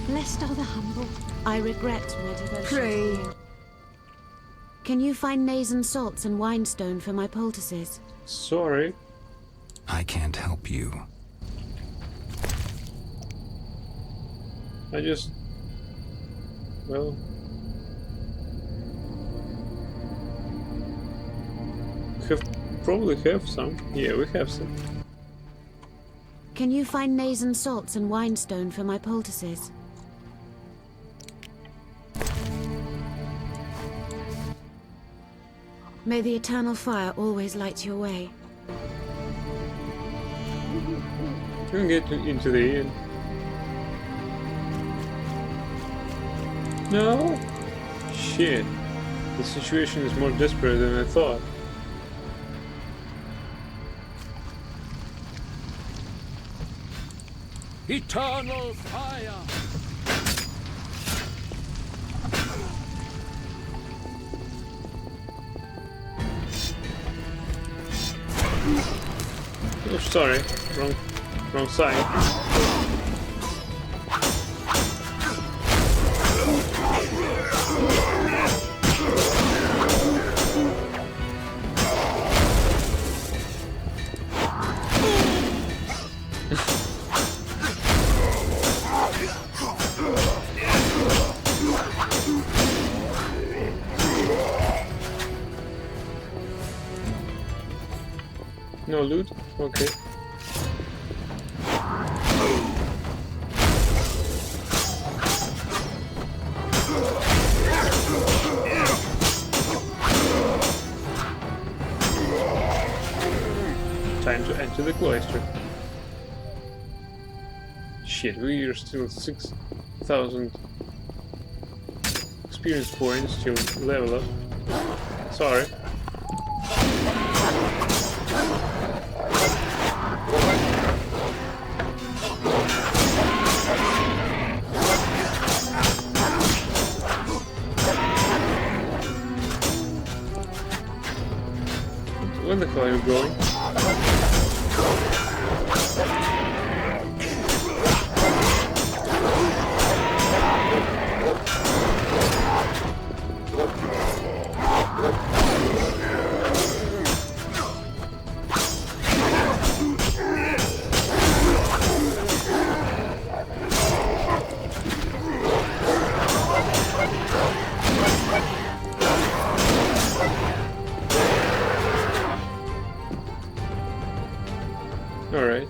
Blessed are the humble. I regret my devotion. Pray. Can you find maize and salts and winestone for my poultices? Sorry. I can't help you. I just... well... probably have some. Yeah, we have some. Can you find maize and salts and winestone for my poultices? May the eternal fire always light your way. We can get into the inn. No? Shit. The situation is more desperate than I thought. Eternal fire. Oh, sorry. Wrong side. No loot? Okay. Time to enter the cloister. Shit, we are still 6,000 experience points to level up. Sorry. Where the hell are you going? Alright.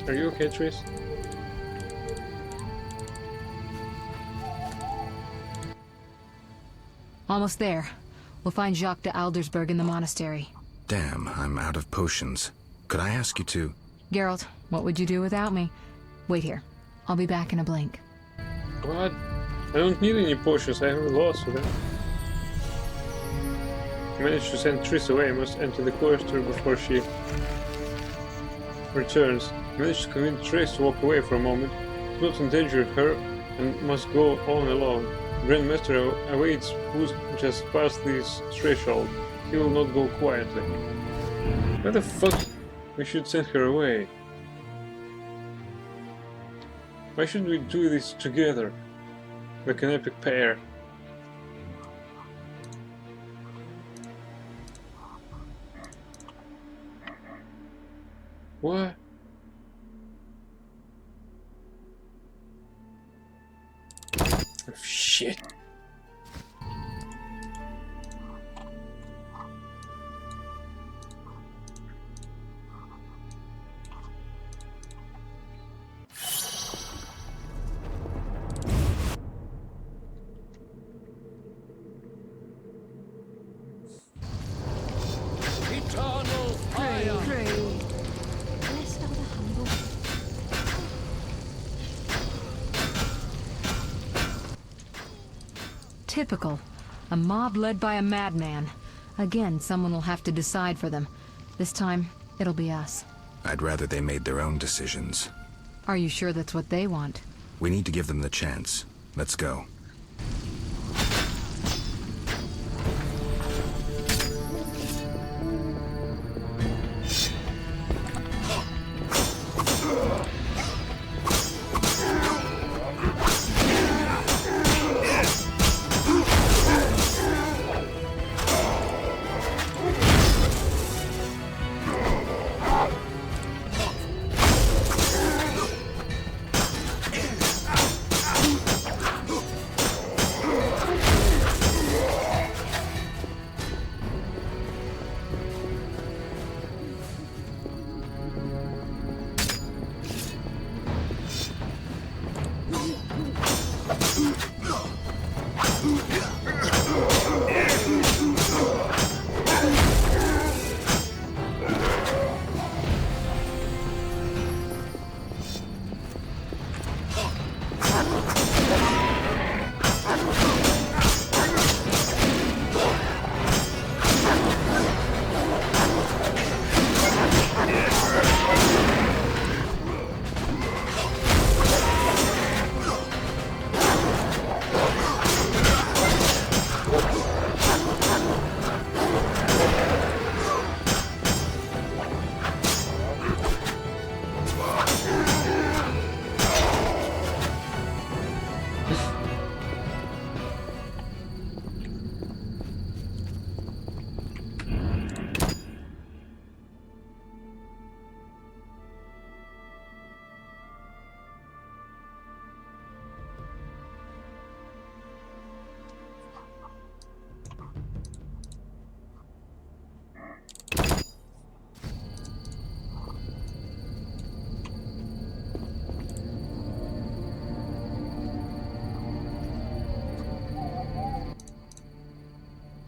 Are you okay, Triss? Almost there. We'll find Jacques de Aldersberg in the monastery. Damn, I'm out of potions. Could I ask you to... Geralt, what would you do without me? Wait here. I'll be back in a blink. What? I don't need any potions, I have lots of them. I managed to send Triss away. I must enter the cloister before she returns. I managed to convince Triss to walk away for a moment. It will not endanger her and must go on alone. Grand Master awaits who's just past this threshold. He will not go quietly. Why the fuck we should send her away? Why should we do this together? Like an epic pair. What? Oh, shit. Eternal fire! Blessed are the humble. Typical. A mob led by a madman. Again, someone will have to decide for them. This time, it'll be us. I'd rather they made their own decisions. Are you sure that's what they want? We need to give them the chance. Let's go.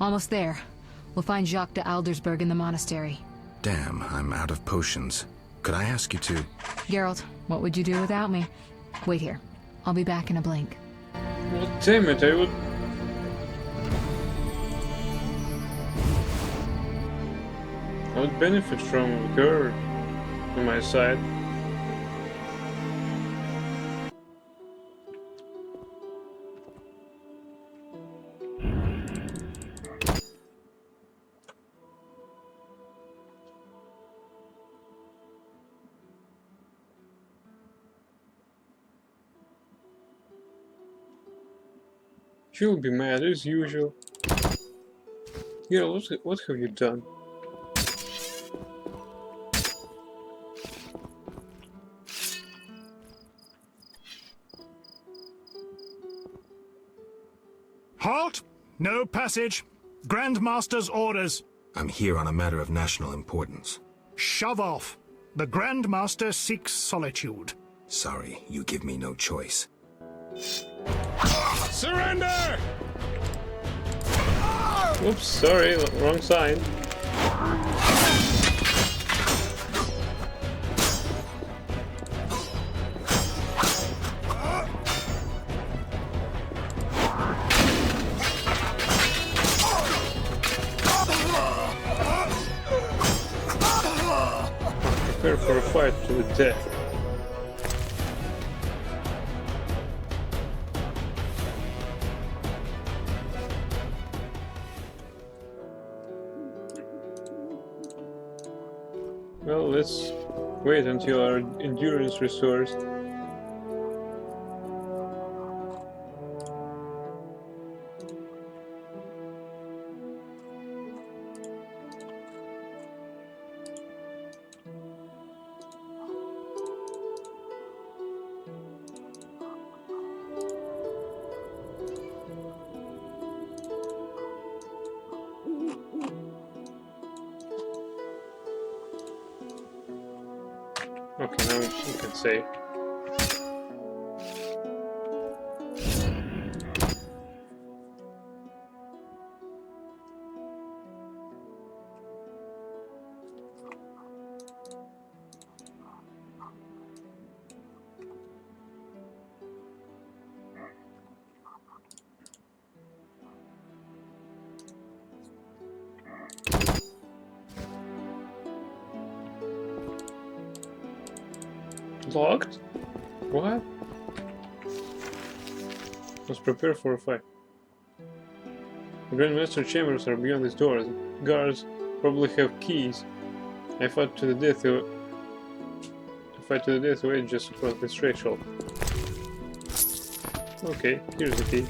Almost there. We'll find Jacques de Aldersberg in the monastery. Damn, I'm out of potions. Could I ask you to... Geralt, what would you do without me? Wait here. I'll be back in a blink. Well, damn it, I would benefit from her on my side. She'll be mad as usual. Yeah, what have you done? Halt! No passage. Grandmaster's orders. I'm here on a matter of national importance. Shove off. The Grandmaster seeks solitude. Sorry, you give me no choice. Surrender! Oops, sorry, wrong side. Prepare for a fight to the death. Well, let's wait until our endurance restores. Okay, now you can save. Locked? What? Let's prepare for a fight. The Grandmaster chambers are beyond these doors. Guards probably have keys. I fight to the death away just across this threshold. Okay, here's the key.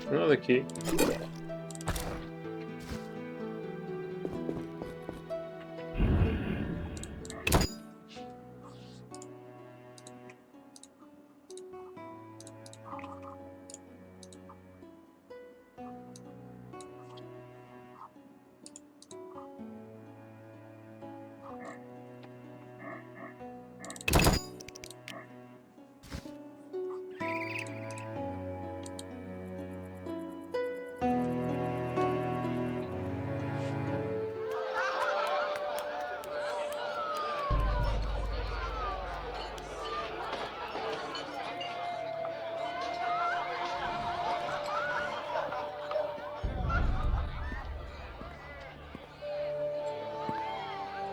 Another key.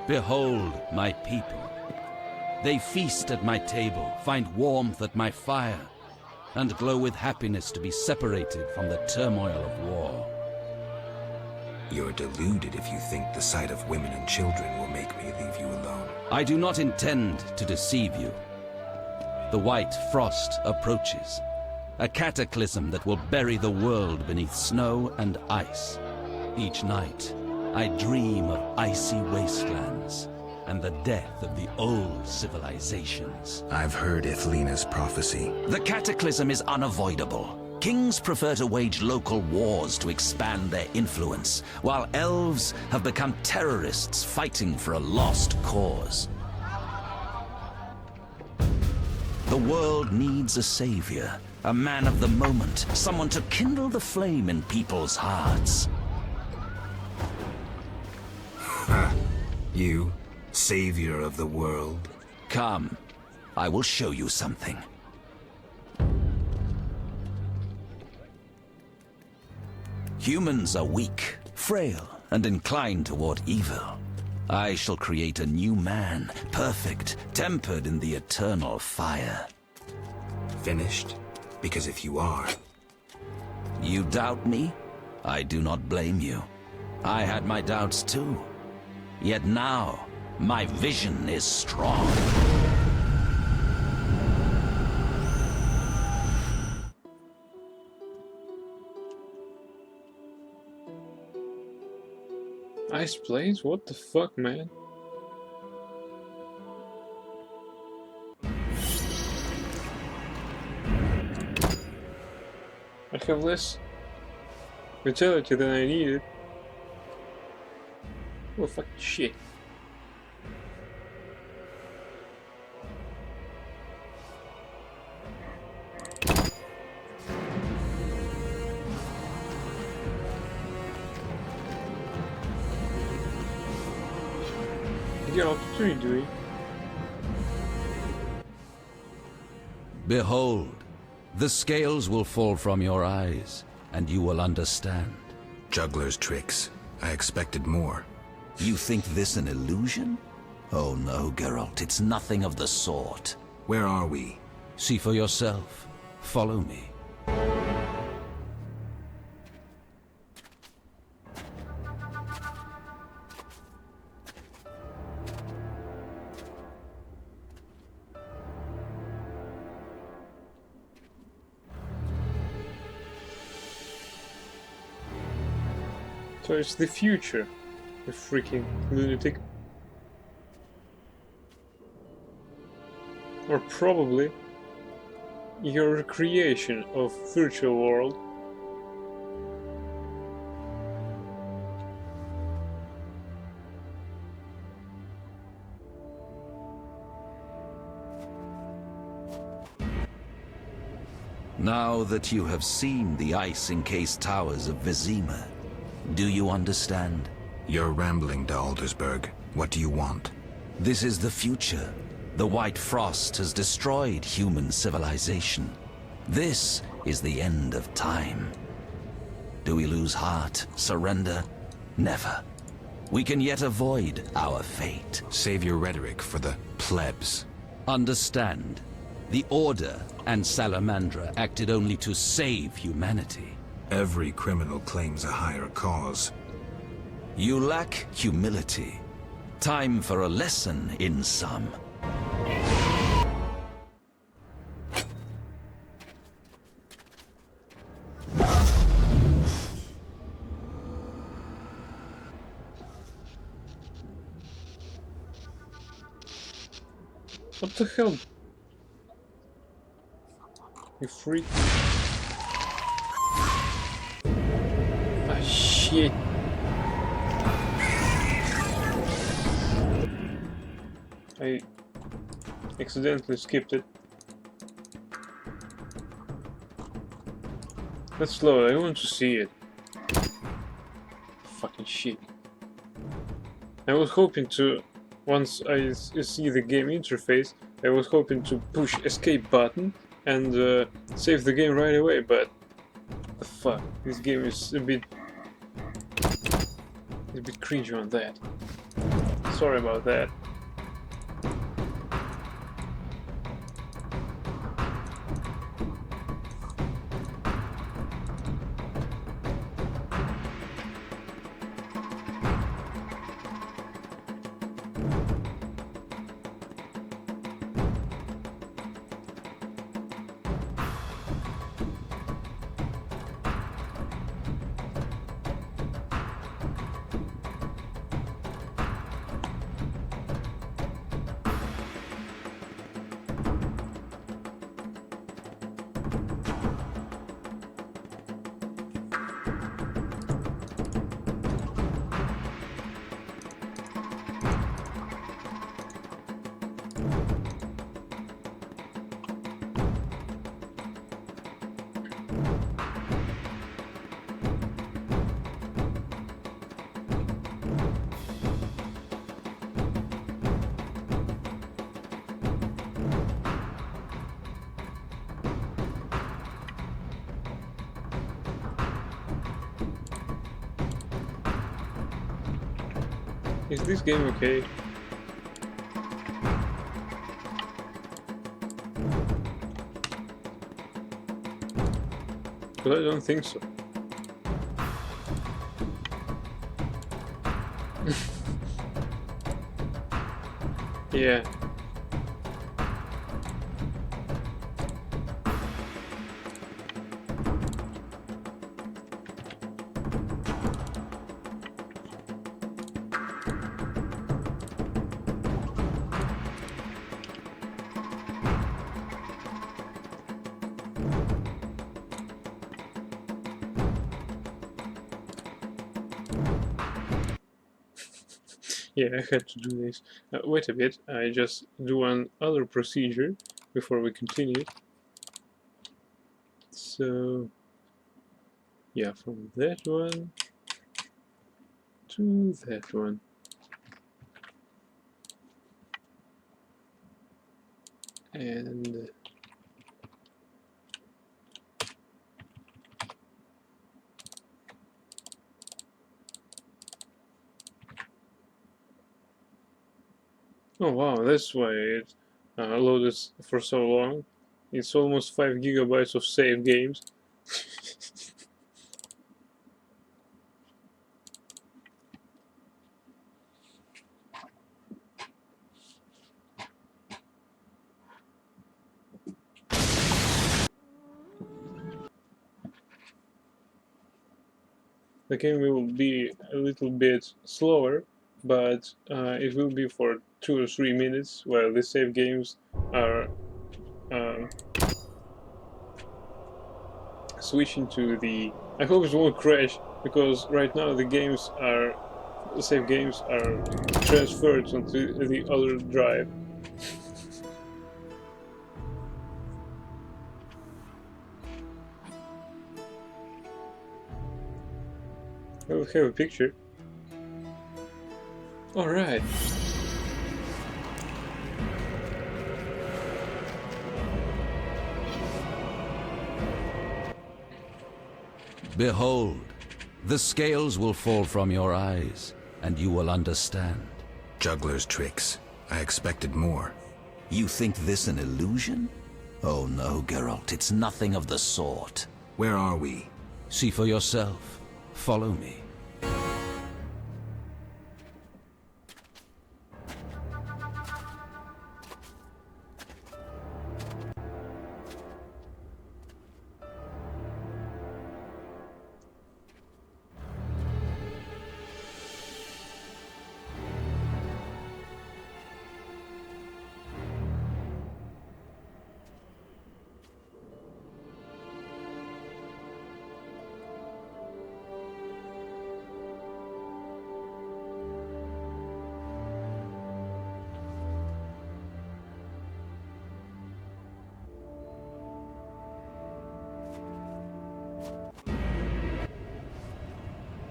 Behold my people. They feast at my table, find warmth at my fire, and glow with happiness to be separated from the turmoil of war. You're deluded if you think the sight of women and children will make me leave you alone. I do not intend to deceive you. The white frost approaches, a cataclysm that will bury the world beneath snow and ice. Each night, I dream of icy wastelands and the death of the old civilizations. I've heard Ithlina's prophecy. The cataclysm is unavoidable. Kings prefer to wage local wars to expand their influence, while elves have become terrorists fighting for a lost cause. The world needs a savior, a man of the moment, someone to kindle the flame in people's hearts. You, savior of the world? Come, I will show you something. Humans are weak, frail, and inclined toward evil. I shall create a new man, perfect, tempered in the eternal fire. Finished? Because if you are... You doubt me? I do not blame you. I had my doubts too. Yet now, my vision is strong. Ice Blades? What the fuck, man? I have less vitality than I needed. Oh, fuck shit. Get off the tree, Dewey. Behold, the scales will fall from your eyes, and you will understand. Juggler's tricks. I expected more. You think this an illusion? Oh no, Geralt, it's nothing of the sort. Where are we? See for yourself. Follow me. So it's the future, you freaking lunatic. Or probably your recreation of virtual world. Now that you have seen the ice-encased towers of Vizima, do you understand? You're rambling to Aldersberg. What do you want? This is the future. The White Frost has destroyed human civilization. This is the end of time. Do we lose heart, surrender? Never. We can yet avoid our fate. Save your rhetoric for the plebs. Understand, the Order and Salamandra acted only to save humanity. Every criminal claims a higher cause. You lack humility. Time for a lesson in some. What the hell? You freak. Ah, shit. I accidentally skipped it. Let's slow it. I want to see it. Fucking shit. I was hoping to, once I see the game interface, I was hoping to push escape button and save the game right away, but the fuck, this game is a bit cringy on that. Sorry about that. Is this game okay? But I don't think so. Yeah. Yeah, I had to do this. Wait a bit, I just do one other procedure before we continue. So, yeah, from that one to that one. And oh wow, that's why it loaded for so long. It's almost 5 gigabytes of saved games. The game will be a little bit slower, but it will be for 2 or 3 minutes, while the save games are switching to the... I hope it won't crash, because right now the save games are transferred onto the other drive. I will have a picture. Alright. Behold, the scales will fall from your eyes, and you will understand. Juggler's tricks. I expected more. You think this an illusion? Oh no, Geralt, it's nothing of the sort. Where are we? See for yourself. Follow me.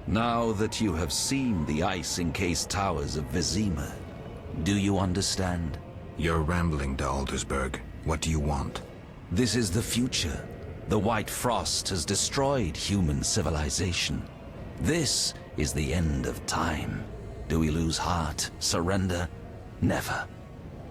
Now that you have seen the ice-encased towers of Vizima, do you understand? You're rambling to Aldersberg. What do you want? This is the future. The White Frost has destroyed human civilization. This is the end of time. Do we lose heart, surrender? Never.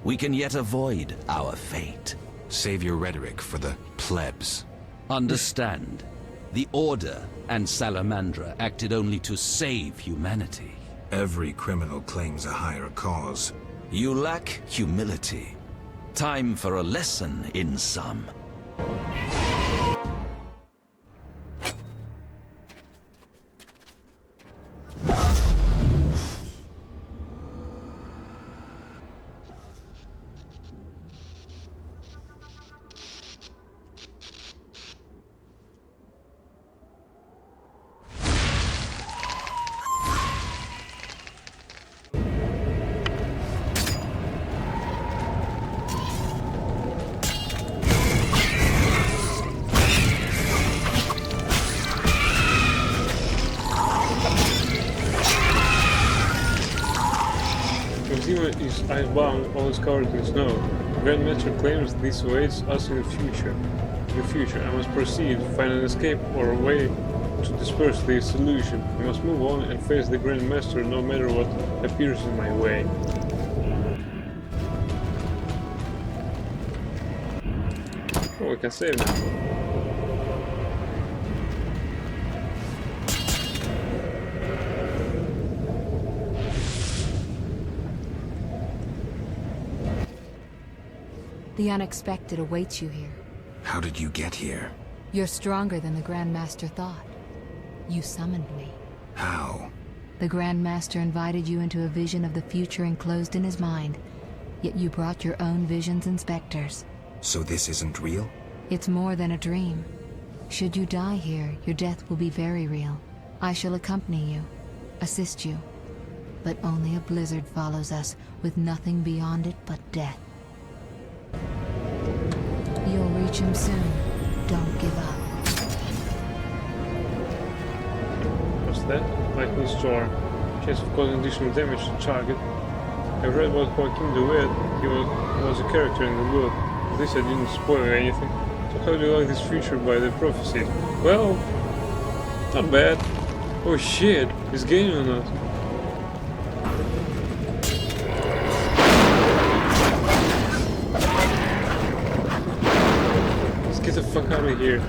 We can yet avoid our fate. Save your rhetoric for the plebs. Understand. The Order and Salamandra acted only to save humanity. Every criminal claims a higher cause. You lack humility. Time for a lesson in some. Vizima is icebound, almost covered in snow. Grandmaster claims this awaits us in the future. I must proceed, find an escape or a way to disperse the illusion. I must move on and face the Grand Master no matter what appears in my way. Oh, we can save now. The unexpected awaits you here. How did you get here? You're stronger than the Grand Master thought. You summoned me. How? The Grand Master invited you into a vision of the future enclosed in his mind, yet you brought your own visions and specters. So this isn't real? It's more than a dream. Should you die here, your death will be very real. I shall accompany you, assist you. But only a blizzard follows us, with nothing beyond it but death. You'll reach him soon. Don't give up. What's that? Lightning storm. Chance of causing additional damage to target. I've read about Joaquin de Wet. He was a character in the book. At least I didn't spoil anything. So how do you like this feature by the prophecy? Well, not bad. Oh shit, he's gaining on us. Let's get the fuck out of here.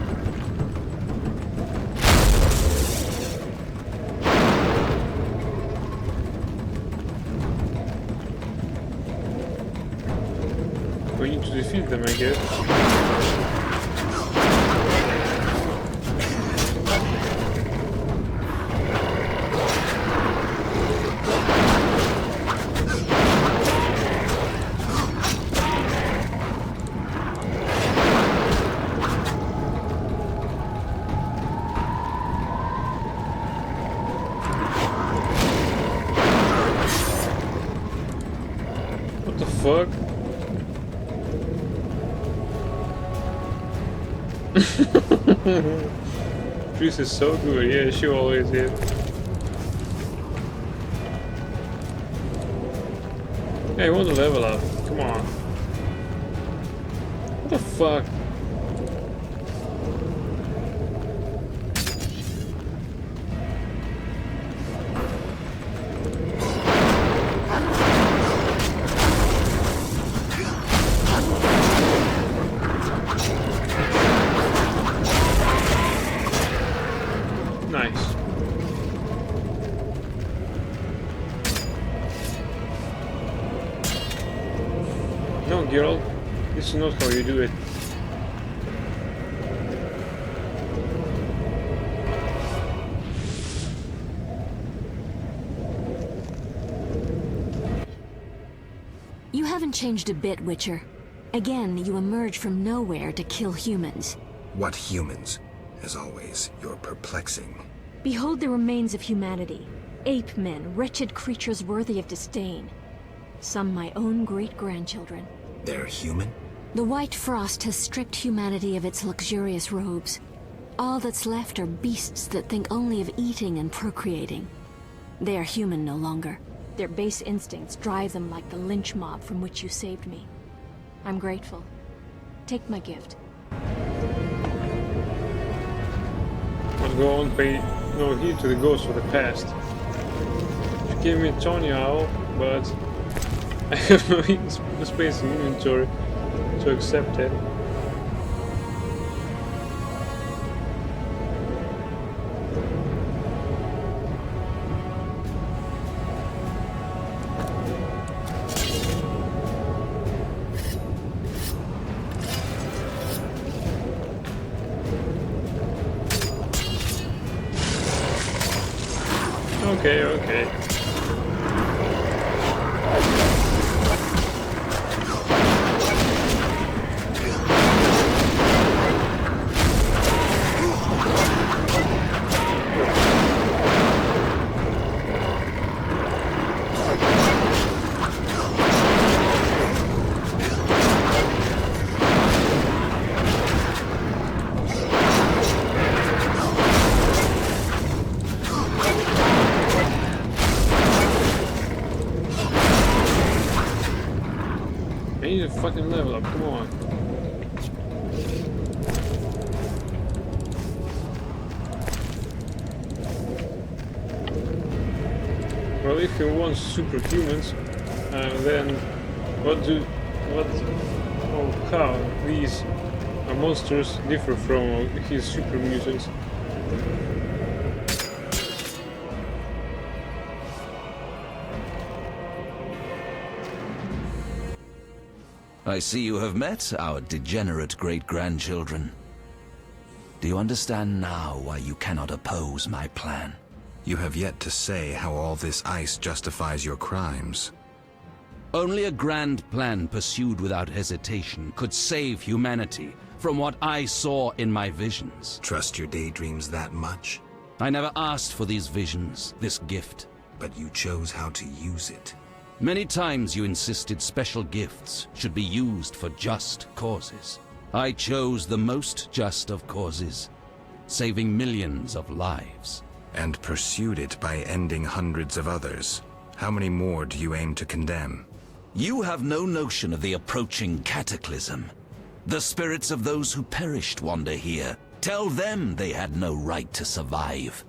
We need to defeat them, I guess. What the fuck? Triss is so good, yeah, she always is. Hey, I want to level up, come on. What the fuck? Nice. No, girl, this is not how you do it. You haven't changed a bit, Witcher. Again, you emerge from nowhere to kill humans. What humans? As always, you're perplexing. Behold the remains of humanity. Ape men, wretched creatures worthy of disdain. Some my own great-grandchildren. They're human? The White Frost has stripped humanity of its luxurious robes. All that's left are beasts that think only of eating and procreating. They are human no longer. Their base instincts drive them like the lynch mob from which you saved me. I'm grateful. Take my gift. Must go on, pay no heed to the ghosts of the past. She gave me Tony Owl, but I have no space in inventory to accept it. Okay, okay. Well, if he wants superhumans, then how these monsters differ from his super mutants? I see you have met our degenerate great-grandchildren. Do you understand now why you cannot oppose my plan? You have yet to say how all this ice justifies your crimes. Only a grand plan pursued without hesitation could save humanity from what I saw in my visions. Trust your daydreams that much? I never asked for these visions, this gift. But you chose how to use it. Many times you insisted special gifts should be used for just causes. I chose the most just of causes, saving millions of lives. And pursued it by ending hundreds of others. How many more do you aim to condemn? You have no notion of the approaching cataclysm. The spirits of those who perished wander here. Tell them they had no right to survive.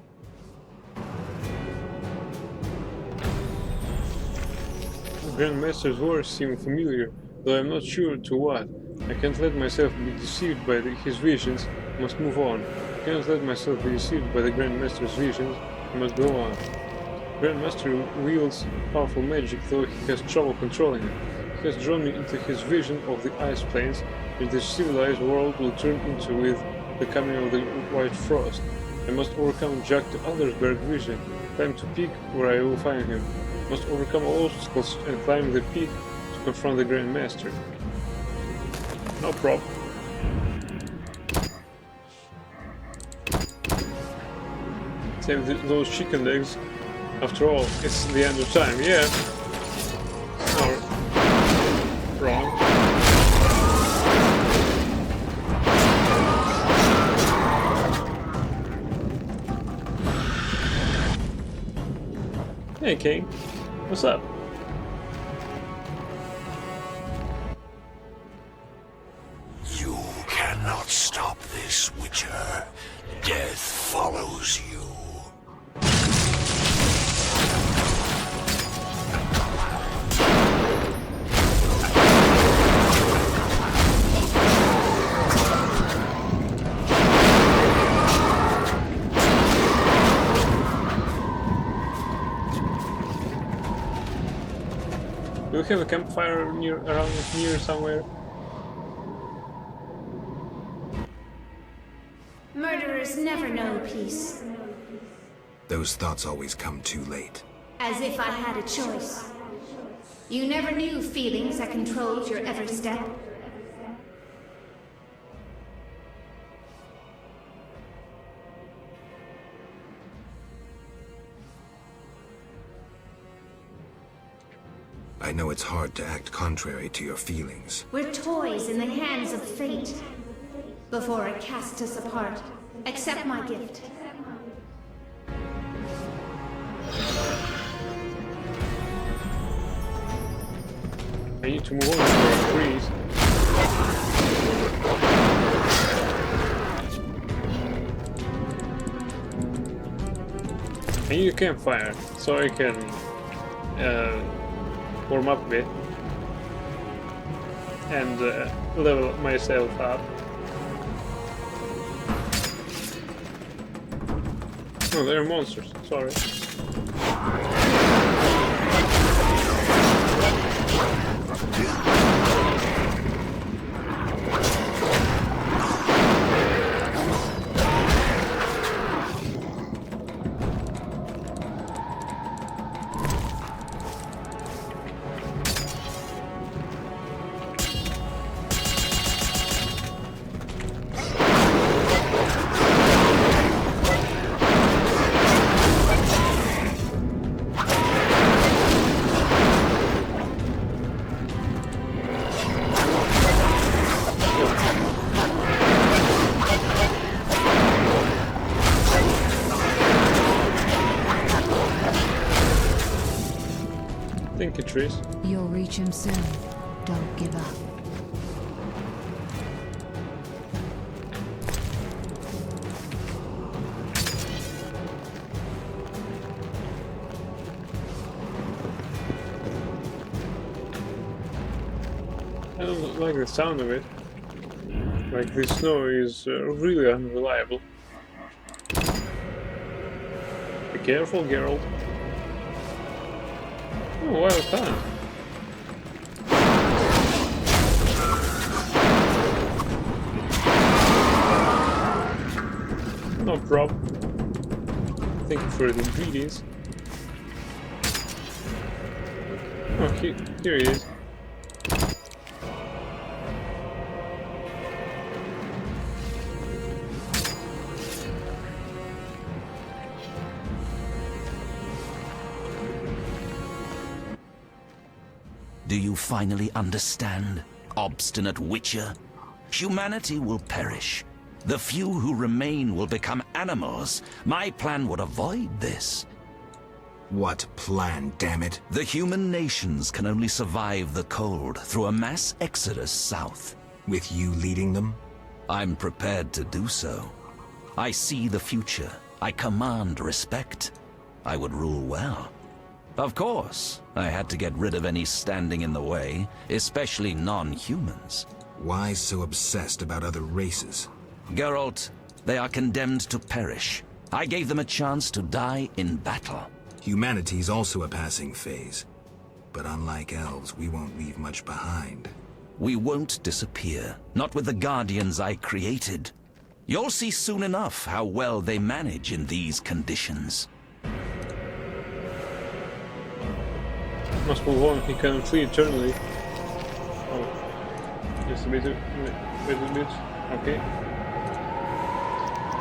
Grandmaster's words seem familiar, though I'm not sure to what. I can't let myself be deceived by his visions, I must move on. I cannot let myself be deceived by the Grandmaster's visions, I must go on. Grandmaster wields powerful magic, though he has trouble controlling it. He has drawn me into his vision of the ice plains, which the civilized world will turn into with the coming of the White Frost. I must overcome Jack the Adlersberg vision, climb to peak where I will find him. I must overcome all obstacles and climb the peak to confront the Grandmaster. No problem. Save those chicken legs. After all, it's the end of time, yeah. Or wrong. Hey King, what's up? You cannot stop this, Witcher. Death follows you. Do we have a campfire around here somewhere? Murderers never know peace. Those thoughts always come too late. As if I had a choice. You never knew feelings that controlled your every step. I know it's hard to act contrary to your feelings. We're toys in the hands of fate. Before it casts us apart, accept my gift. I need to move on to the trees. I need a campfire so I can warm up a bit and level myself up. Oh, they're monsters, sorry. Thank you, Tris. You'll reach him soon. Don't give up. don't like the sound of it. Like, the snow is really unreliable. Be careful, Geralt. Oh, wild hunt. No problem. Thank you for the ingredients. Oh, here he is. Do you finally understand, obstinate Witcher? Humanity will perish. The few who remain will become animals. My plan would avoid this. What plan, damn it? The human nations can only survive the cold through a mass exodus south. With you leading them? I'm prepared to do so. I see the future. I command respect. I would rule well. Of course, I had to get rid of any standing in the way, especially non-humans. Why so obsessed about other races? Geralt, they are condemned to perish. I gave them a chance to die in battle. Humanity's also a passing phase. But unlike elves, we won't leave much behind. We won't disappear, not with the Guardians I created. You'll see soon enough how well they manage in these conditions. Must move on, he cannot flee eternally. Oh, just a bit, okay.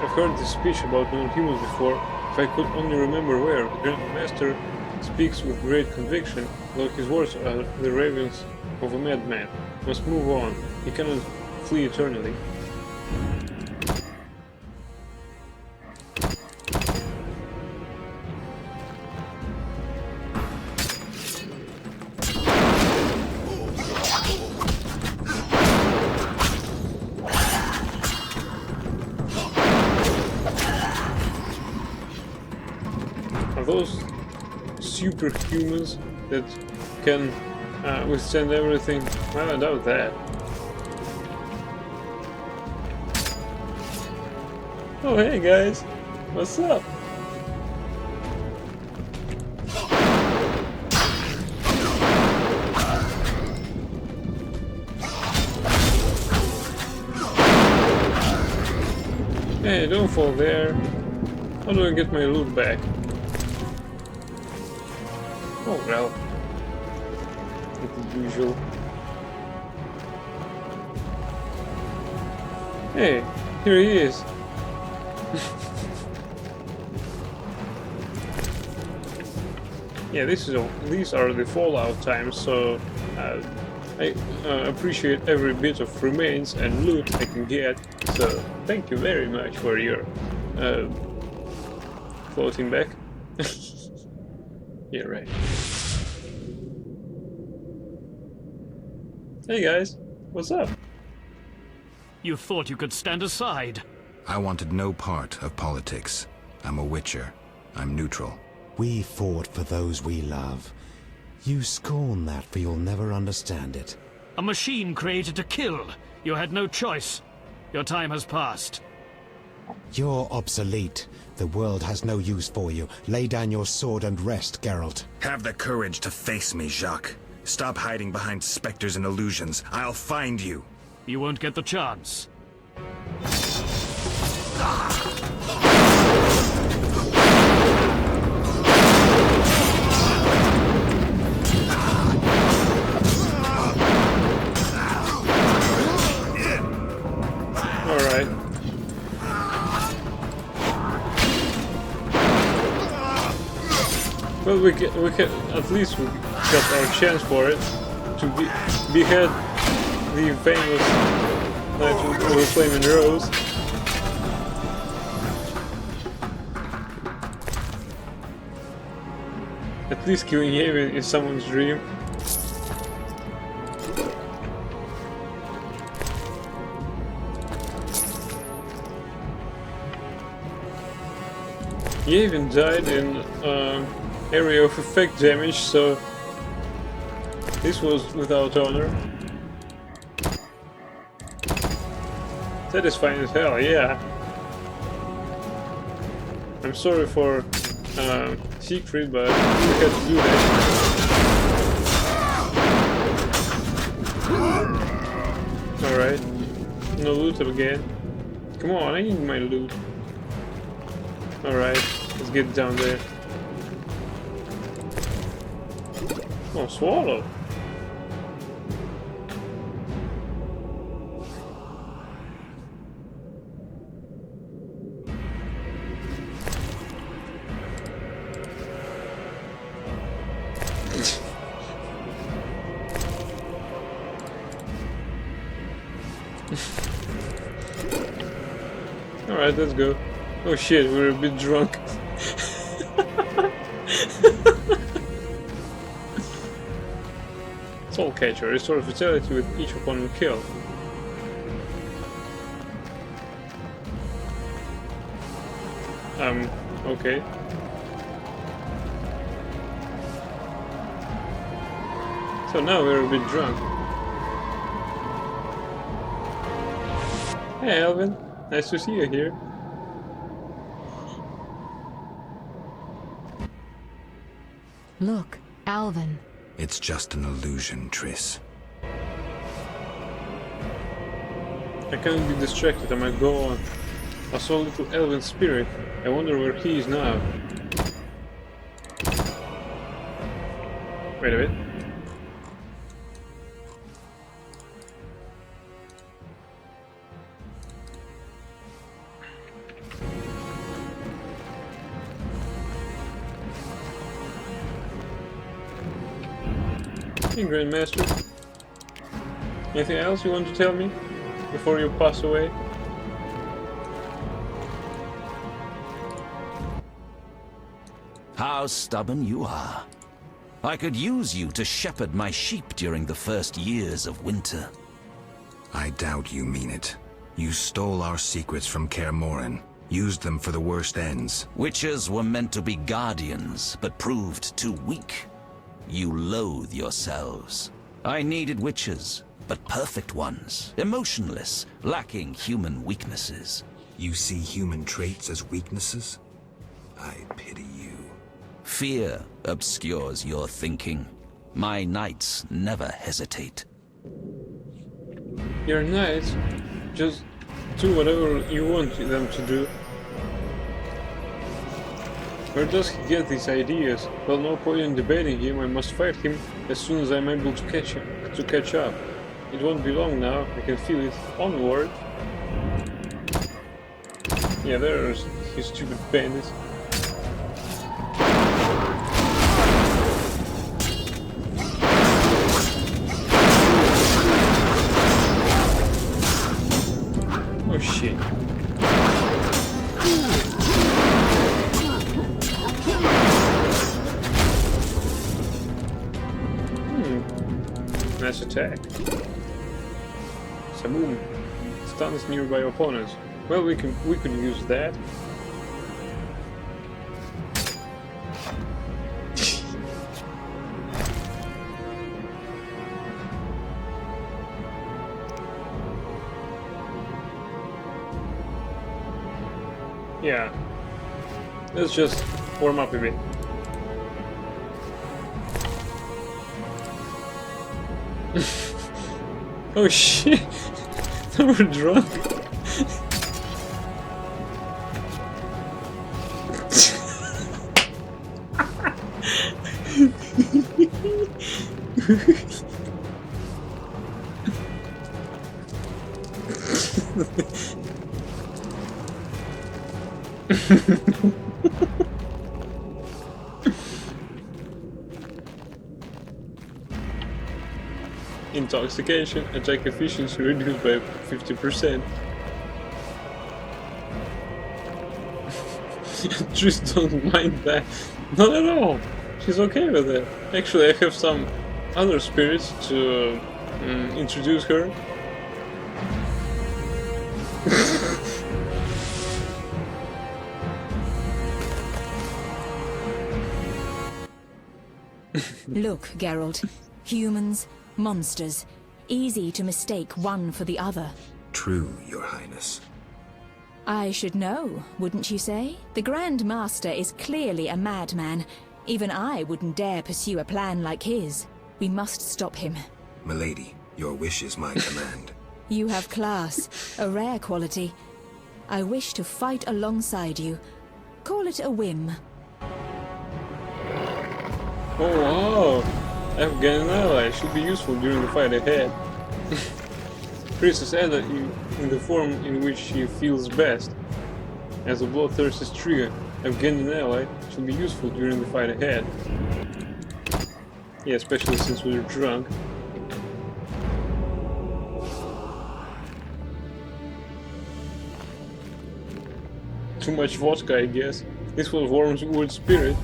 I've heard this speech about non-humans before. If I could only remember where. The Grand Master speaks with great conviction, though his words are the ravings of a madman. Must move on, he cannot flee eternally. Are those superhumans that can withstand everything? Well, I doubt that. Oh, hey guys, what's up? Hey, don't fall there. How do I get my loot back? Oh well, like the usual. Hey, here he is. Yeah, these are the Fallout times, so I appreciate every bit of remains and loot I can get. So thank you very much for your floating back. Yeah, right. Hey guys, what's up? You thought you could stand aside. I wanted no part of politics. I'm a Witcher. I'm neutral. We fought for those we love. You scorn that, for you'll never understand it. A machine created to kill. You had no choice. Your time has passed. You're obsolete. The world has no use for you. Lay down your sword and rest, Geralt. Have the courage to face me, Jacques. Stop hiding behind specters and illusions. I'll find you. You won't get the chance. Alright. Well, we can at least we got our chance for it to behead the famous Knight of the Flaming Rose. At least killing Yevon is someone's dream. Yevon died in area of effect damage, so this was without honor. Satisfying as hell, yeah. I'm sorry for Siegfried, but we had to do that. Alright. No loot again. Come on, I need my loot. Alright, let's get down there. Oh, swallow. Alright, let's go. Oh shit, we're a bit drunk. Soul Catcher, restore vitality with each opponent killed. Okay. So now we're a bit drunk. Hey Alvin, nice to see you here. Look, Alvin. It's just an illusion, Triss. I can't be distracted, I might go on. I saw little Alvin's spirit. I wonder where he is now. Wait a bit. Hey, Grandmaster. Anything else you want to tell me before you pass away? How stubborn you are. I could use you to shepherd my sheep during the first years of winter. I doubt you mean it. You stole our secrets from Kaer Morhen, used them for the worst ends. Witches were meant to be guardians, but proved too weak. You loathe yourselves. I needed witches, but perfect ones, emotionless, lacking human weaknesses. You see human traits as weaknesses? I pity you. Fear obscures your thinking. My knights never hesitate. Your knights just do whatever you want them to do. Where does he get these ideas? Well, no point in debating him. I must fight him as soon as I'm able to catch up. It won't be long now. I can feel it. Onward. Yeah, there's his stupid bandits. Oh shit. Nice attack. Saboom. Stuns nearby opponents. Well, we could use that. Yeah. Let's just warm up a bit. Oh shit! We're drunk. Intoxication, attack efficiency reduced by 50%. Just don't mind that. Not at all. She's okay with it. Actually, I have some other spirits to introduce her. Look, Geralt. Humans, monsters. Easy to mistake one for the other. true, Your Highness. I should know, wouldn't you say? The Grand Master is clearly a madman. Even I wouldn't dare pursue a plan like his. We must stop him. Milady, your wish is my command. You have class, a rare quality. I wish to fight alongside you. Call it a whim. Oh wow! I've got an ally. Should be useful during the fight ahead. Princess Ada in the form in which she feels best. As a bloodthirsty trigger, I've gained an ally. Should be useful during the fight ahead. Yeah, especially since we're drunk. Too much vodka, I guess. This was Wormwood Spirit.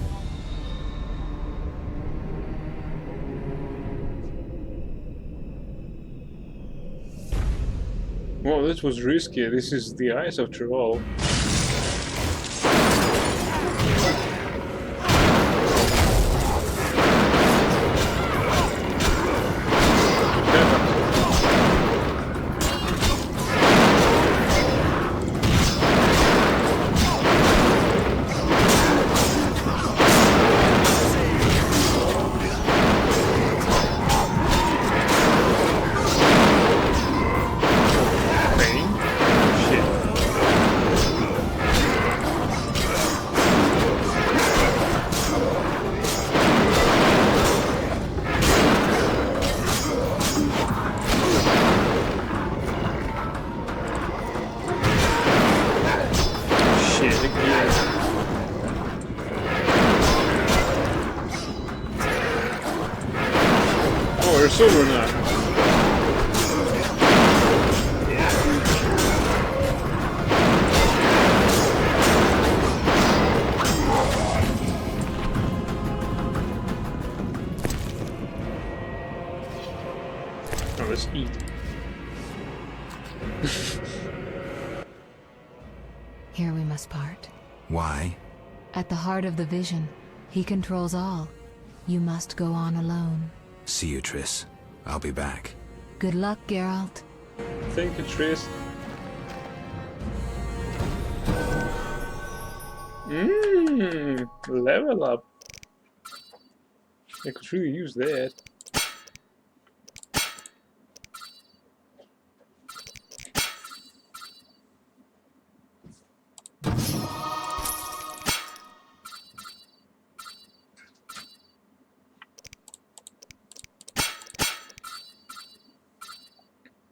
Well, that was risky. This is the ice after all. It's over now. Now let's eat. Here we must part. Why? At the heart of the vision, he controls all. You must go on alone. See you, Triss. I'll be back. Good luck, Geralt. Thank you, Triss. Level up. I could really use that.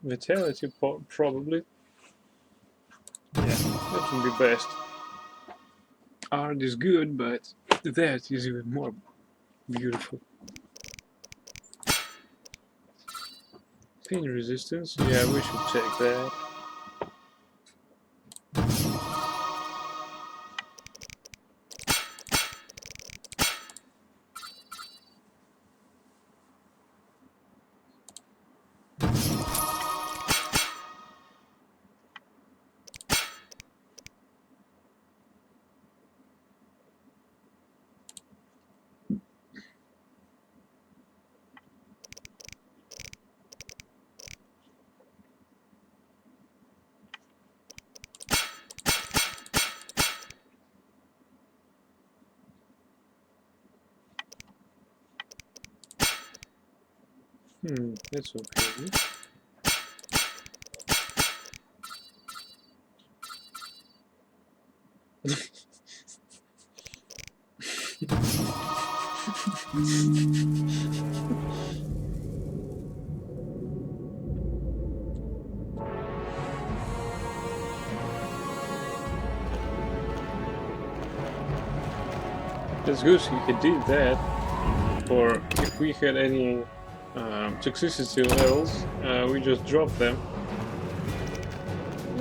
Vitality, probably. Yeah, that would be best. Art is good, but that is even more beautiful. Pain resistance, yeah, we should take that. That's okay. That's good, he did that. Or if we had any toxicity levels, we just drop them.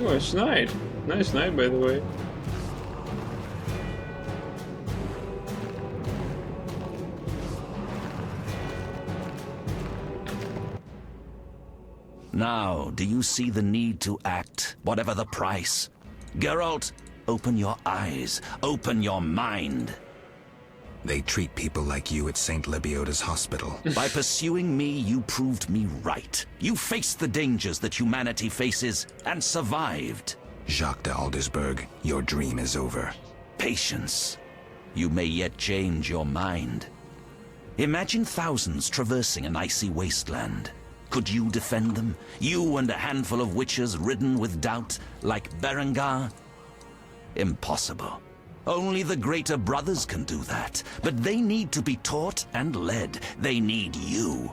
Oh, it's night. Nice night, by the way. Now, do you see the need to act, whatever the price? Geralt, open your eyes, open your mind. They treat people like you at St. Lebioda's hospital. By pursuing me, you proved me right. You faced the dangers that humanity faces and survived. Jacques de Aldersberg, your dream is over. Patience. You may yet change your mind. Imagine thousands traversing an icy wasteland. Could you defend them? You and a handful of witches ridden with doubt, like Berengar? Impossible. Only the greater brothers can do that. But they need to be taught and led. They need you.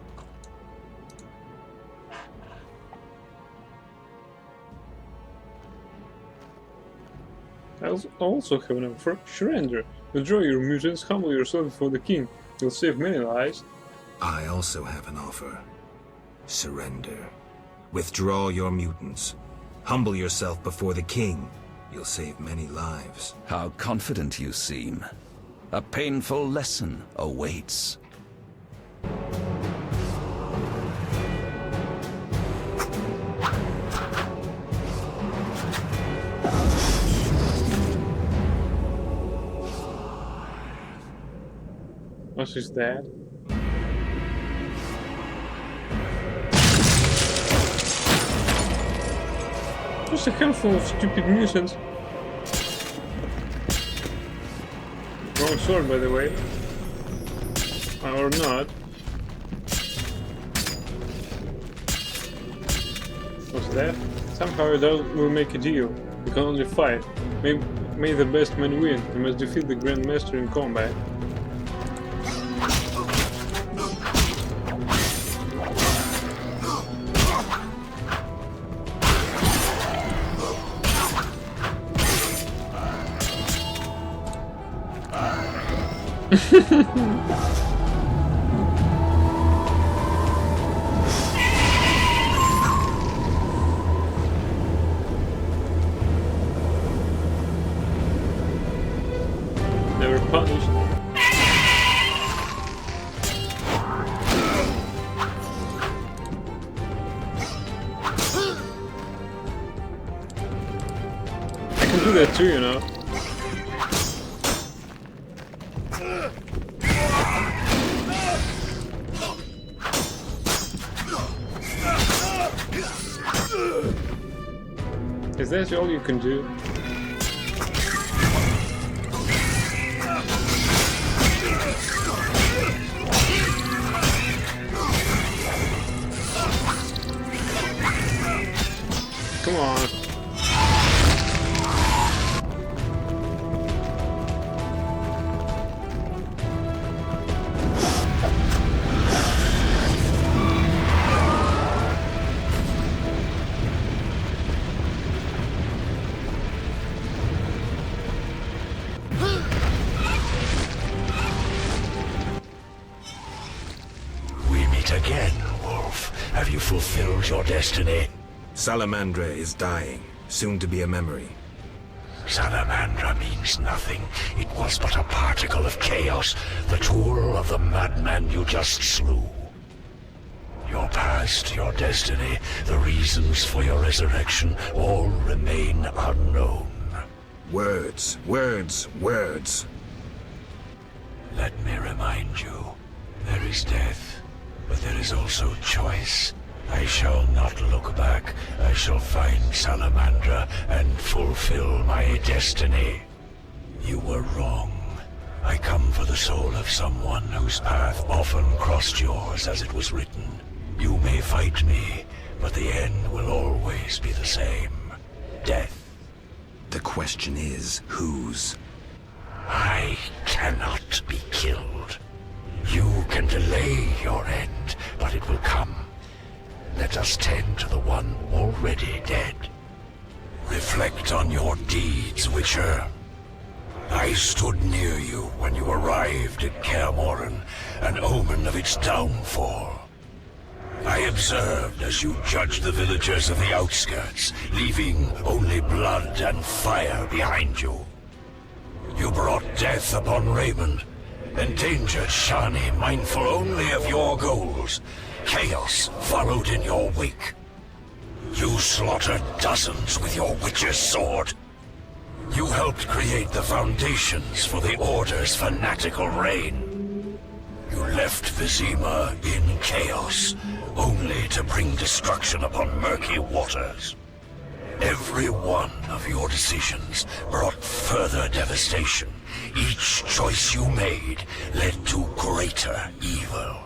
I also have an offer. Surrender. Withdraw your mutants, humble yourself before the king. You'll save many lives. I also have an offer. Surrender. Withdraw your mutants. Humble yourself before the king. You'll save many lives. How confident you seem. A painful lesson awaits. What's his dad? Just a handful of stupid mutants. Wrong sword, by the way. Or not. What's that? Somehow that will make a deal. We can only fight. May the best man win. We must defeat the Grand Master in combat. Never punished. I can do that too, you know. Is that all you can do? Come on. We meet again, Wolf. Have you fulfilled your destiny? Salamandra is dying, soon to be a memory. Salamandra means nothing. It was but a particle of chaos, the tool of the madman you just slew. Your past, your destiny, the reasons for your resurrection, all remain unknown. Words, words, words. Let me remind you, there is death, but there is also choice. I shall not look back. I shall find Salamandra and fulfill my destiny. You were wrong. I come for the soul of someone whose path often crossed yours as it was written. You may fight me, but the end will always be the same. Death. The question is, whose? I cannot be killed. You can delay your end, but it will come. Let us tend to the one already dead. Reflect on your deeds, Witcher. I stood near you when you arrived at Kaer Morhen, an omen of its downfall. I observed as you judged the villagers of the outskirts, leaving only blood and fire behind you. You brought death upon Raymond, endangered Shani, mindful only of your goals. Chaos followed in your wake. You slaughtered dozens with your witch's sword. You helped create the foundations for the Order's fanatical reign. You left Vizima in chaos, only to bring destruction upon murky waters. Every one of your decisions brought further devastation. Each choice you made led to greater evil.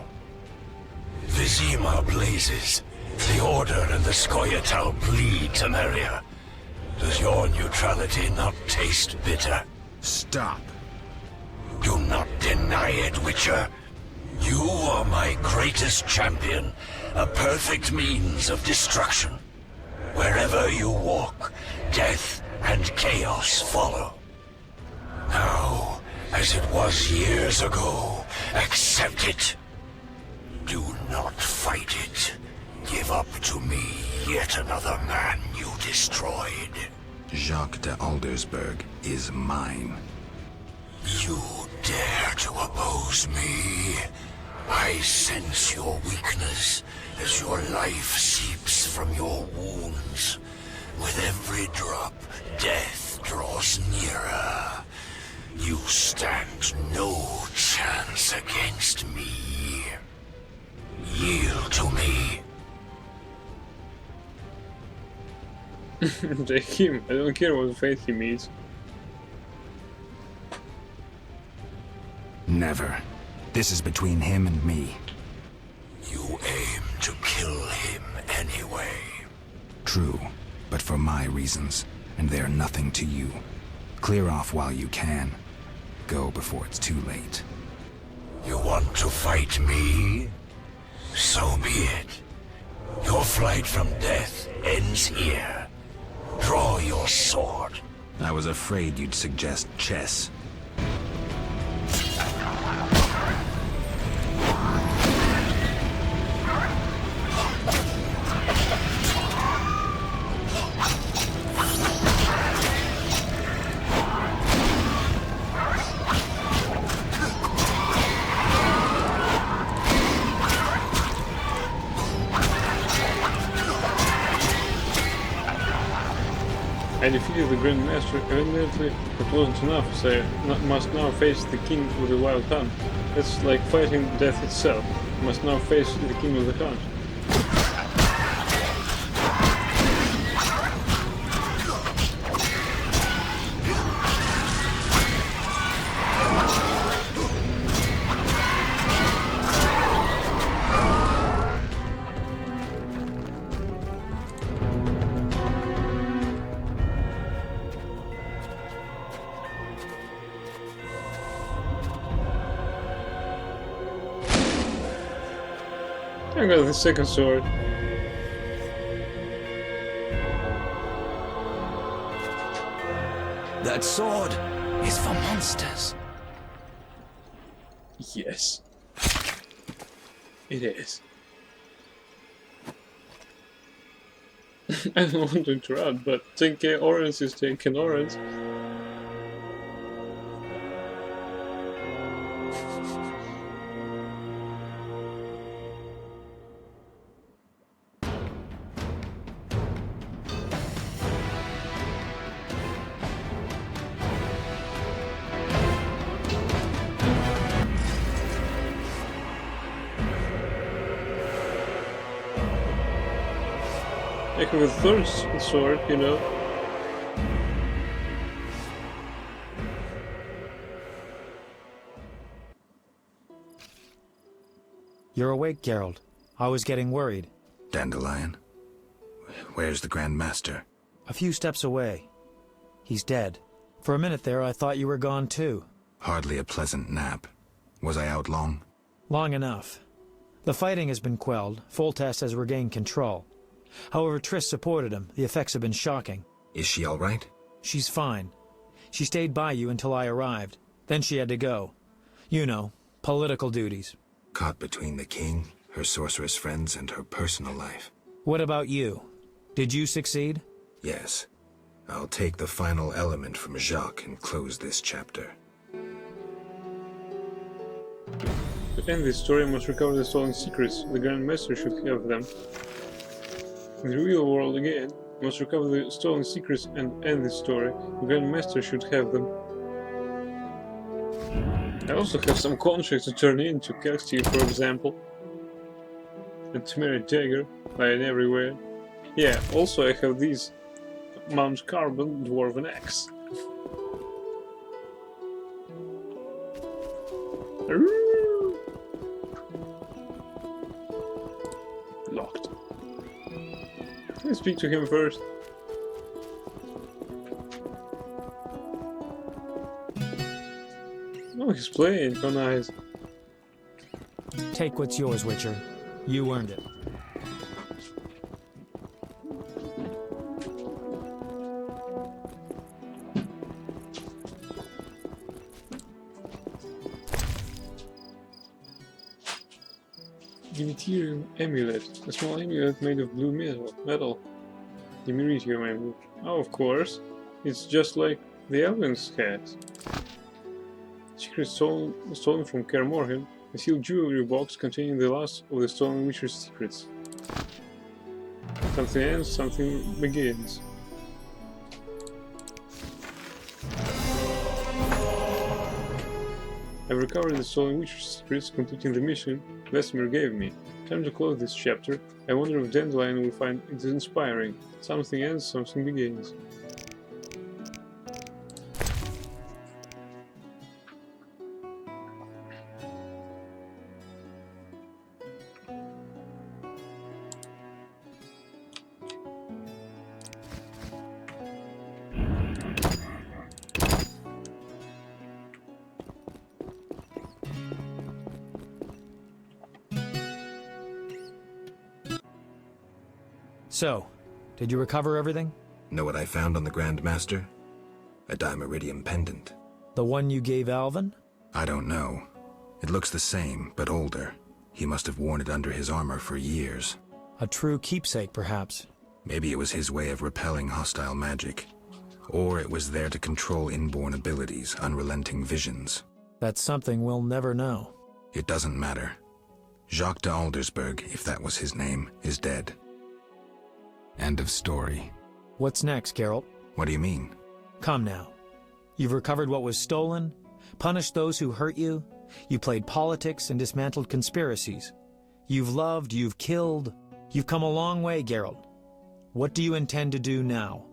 Vizima blazes. The Order and the Scoia'tael bleed, Temeria. Does your neutrality not taste bitter? Stop. Do not deny it, Witcher. You are my greatest champion, a perfect means of destruction. Wherever you walk, death and chaos follow. Now, as it was years ago, accept it. Do not fight it. Give up to me yet another man you destroyed. Jacques de Aldersberg is mine. You dare to oppose me? I sense your weakness as your life seeps from your wounds. With every drop, death draws nearer. You stand no chance against me. Yield to me. Take him. I don't care what fate he meets. Never. This is between him and me. You aim to kill him anyway. True, but for my reasons, and they're nothing to you. Clear off while you can. Go before it's too late. You want to fight me? So be it. Your flight from death ends here. Draw your sword. I was afraid you'd suggest chess. I defeated the Grand Master evidently, but wasn't enough, so I must now face the King of the Wild Hunt. That's like fighting death itself. I must now face the King of the Hunt. I got the second sword. That sword is for monsters. Yes. It is. I don't want to interrupt, but 10k orange is 10k orange. Like with third sword, you know. You're awake, Geralt. I was getting worried. Dandelion? Where's the Grand Master? A few steps away. He's dead. For a minute there, I thought you were gone too. Hardly a pleasant nap. Was I out long? Long enough. The fighting has been quelled. Foltest has regained control. However, Triss supported him. The effects have been shocking. Is she all right? She's fine. She stayed by you until I arrived. Then she had to go. You know, political duties. Caught between the king, her sorceress friends, and her personal life. What about you? Did you succeed? Yes. I'll take the final element from Jacques and close this chapter. To end this story, I must recover the stolen secrets. The Grand Master should have them. In the real world again, I must recover the stolen secrets and end this story. The Grand Master should have them. I also have some contracts to turn in to Caxtia, for example. And Temeria Dagger, lying everywhere. Yeah, also I have these Mount Carbon Dwarven Axe. Locked. Can I speak to him first? Oh, he's playing. How nice. Take what's yours, Witcher. You earned it. Dimitirium amulet. A small amulet made of blue metal. Dimitirium amulet. Oh, of course. It's just like the Elven's hat. Secret stolen from Kaer Morhen. A sealed jewelry box containing the last of the stolen Witcher's secrets. Something ends, something begins. I've recovered the stolen Witcher's secrets, completing the mission Vesemir gave me. Time to close this chapter. I wonder if Dandelion will find it inspiring. Something ends, something begins. So, did you recover everything? Know what I found on the Grand Master? A Dimeridium pendant. The one you gave Alvin? I don't know. It looks the same, but older. He must have worn it under his armor for years. A true keepsake, perhaps. Maybe it was his way of repelling hostile magic. Or it was there to control inborn abilities, unrelenting visions. That's something we'll never know. It doesn't matter. Jacques de Aldersberg, if that was his name, is dead. End of story. What's next, Geralt? What do you mean? Come now. You've recovered what was stolen, punished those who hurt you, you played politics and dismantled conspiracies. You've loved, you've killed, you've come a long way, Geralt. What do you intend to do now?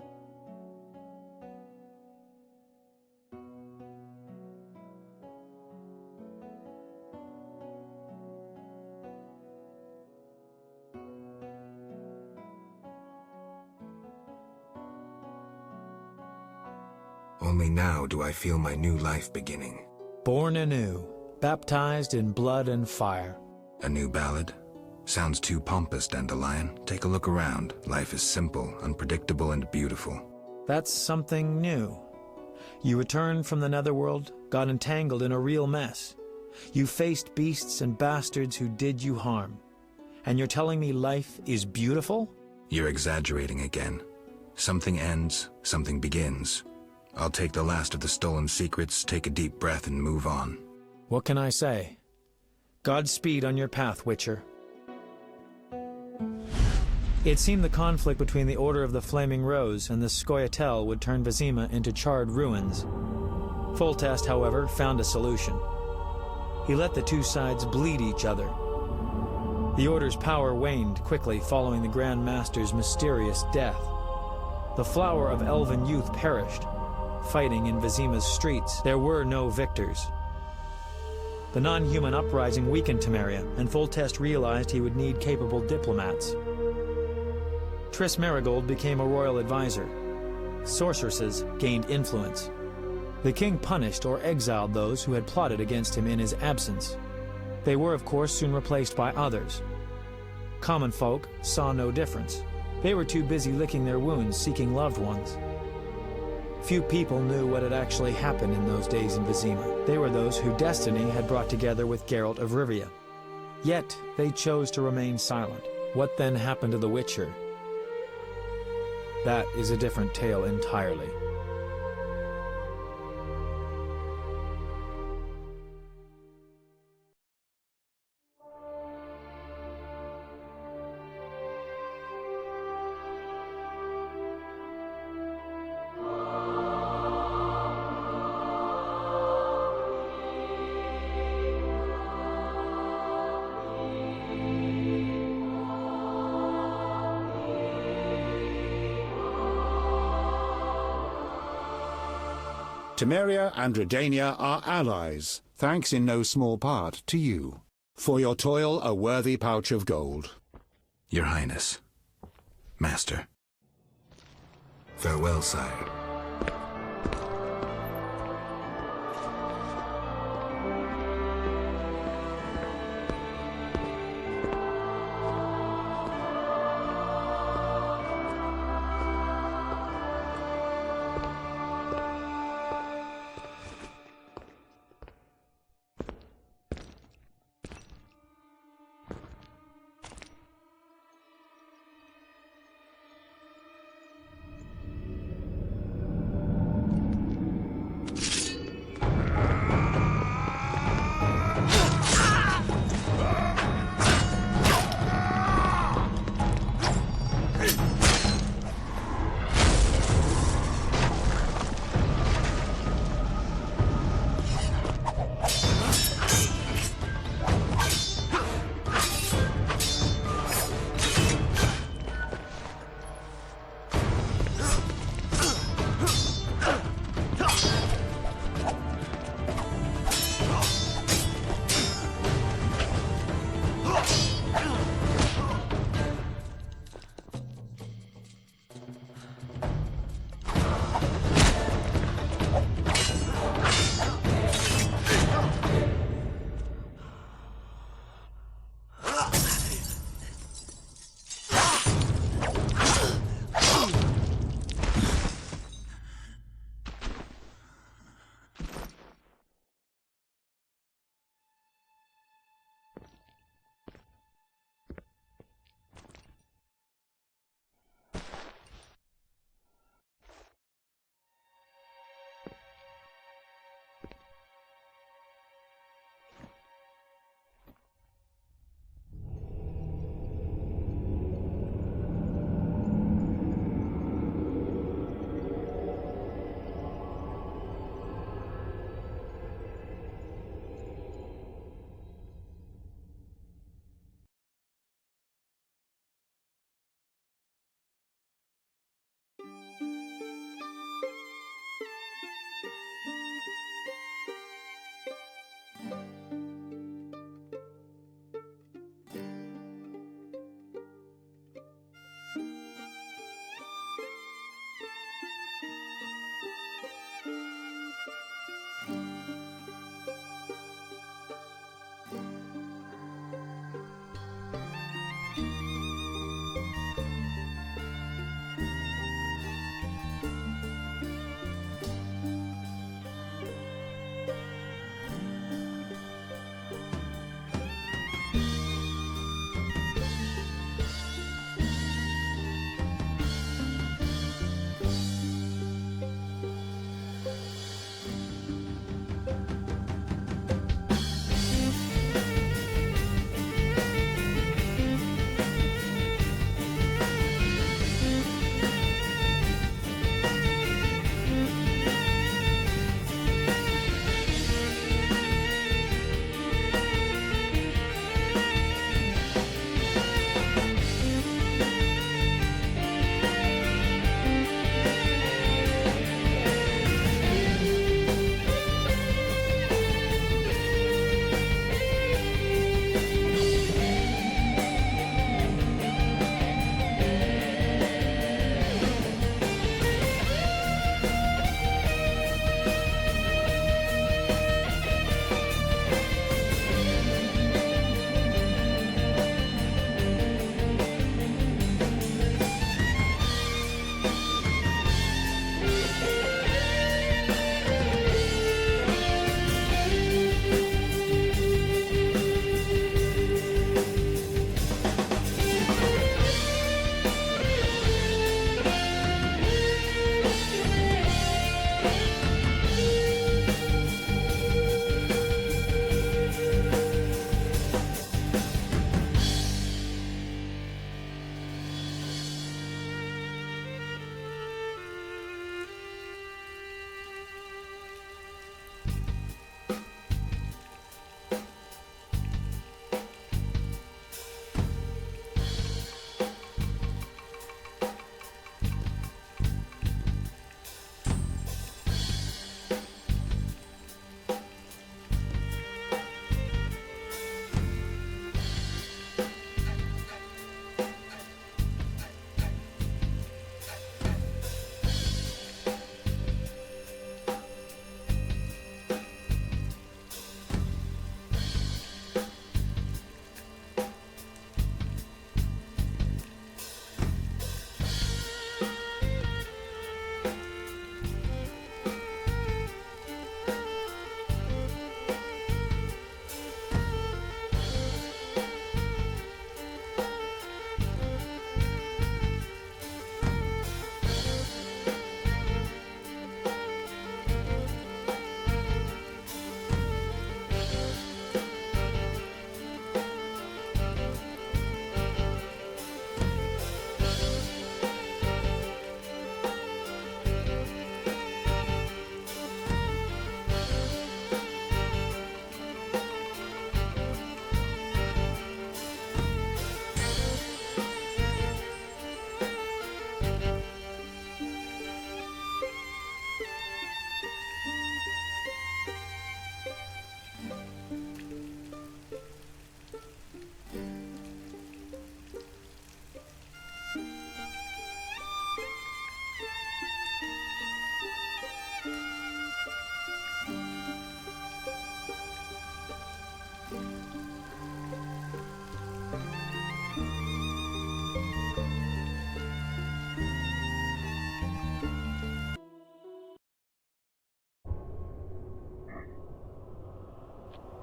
Only now do I feel my new life beginning. Born anew, baptized in blood and fire. A new ballad? Sounds too pompous, Dandelion. Take a look around. Life is simple, unpredictable, and beautiful. That's something new. You returned from the Netherworld, got entangled in a real mess. You faced beasts and bastards who did you harm. And you're telling me life is beautiful? You're exaggerating again. Something ends, something begins. I'll take the last of the stolen secrets, take a deep breath, and move on. What can I say? Godspeed on your path, Witcher. It seemed the conflict between the Order of the Flaming Rose and the Scoia'tael would turn Vizima into charred ruins. Foltest, however, found a solution. He let the two sides bleed each other. The Order's power waned quickly following the Grand Master's mysterious death. The flower of elven youth perished. Fighting in Vizima's streets, there were no victors. The non-human uprising weakened Temeria, and Foltest realized he would need capable diplomats. Triss Merigold became a royal advisor. Sorceresses gained influence. The king punished or exiled those who had plotted against him in his absence. They were, of course, soon replaced by others. Common folk saw no difference. They were too busy licking their wounds, seeking loved ones. Few people knew what had actually happened in those days in Vizima. They were those who destiny had brought together with Geralt of Rivia. Yet, they chose to remain silent. What then happened to the Witcher? That is a different tale entirely. Temeria and Redania are allies, thanks in no small part to you. For your toil, a worthy pouch of gold. Your Highness. Master. Farewell, sire.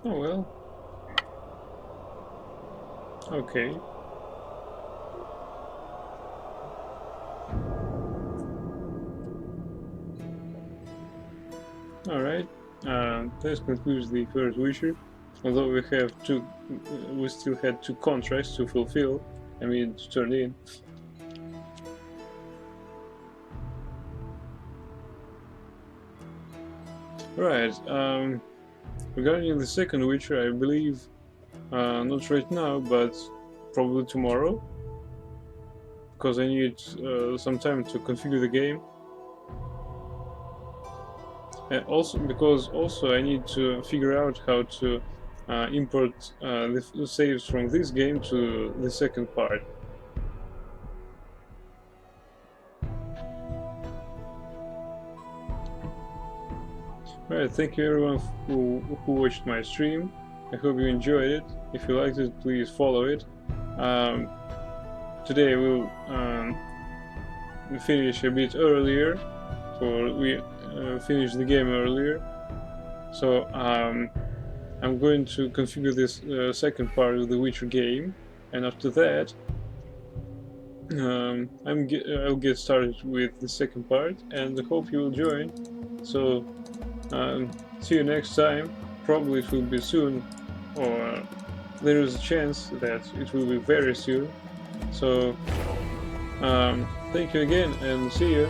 Oh well. Okay. Alright. This concludes the first Witcher. Although we still had 2 contracts to fulfill. I mean, to turn in. Right. Regarding the second Witcher, I believe not right now, but probably tomorrow, because I need some time to configure the game. And also I need to figure out how to import the saves from this game to the second part. Alright, thank you everyone who watched my stream. I hope you enjoyed it. If you liked it, please follow it. Today we'll finish a bit earlier, or we finish the game earlier. So I'm going to configure this second part of the Witcher game, and after that I'll get started with the second part, and I hope you will join. So see you next time. Probably it will be soon, or there is a chance that it will be very soon. So thank you again, and see you.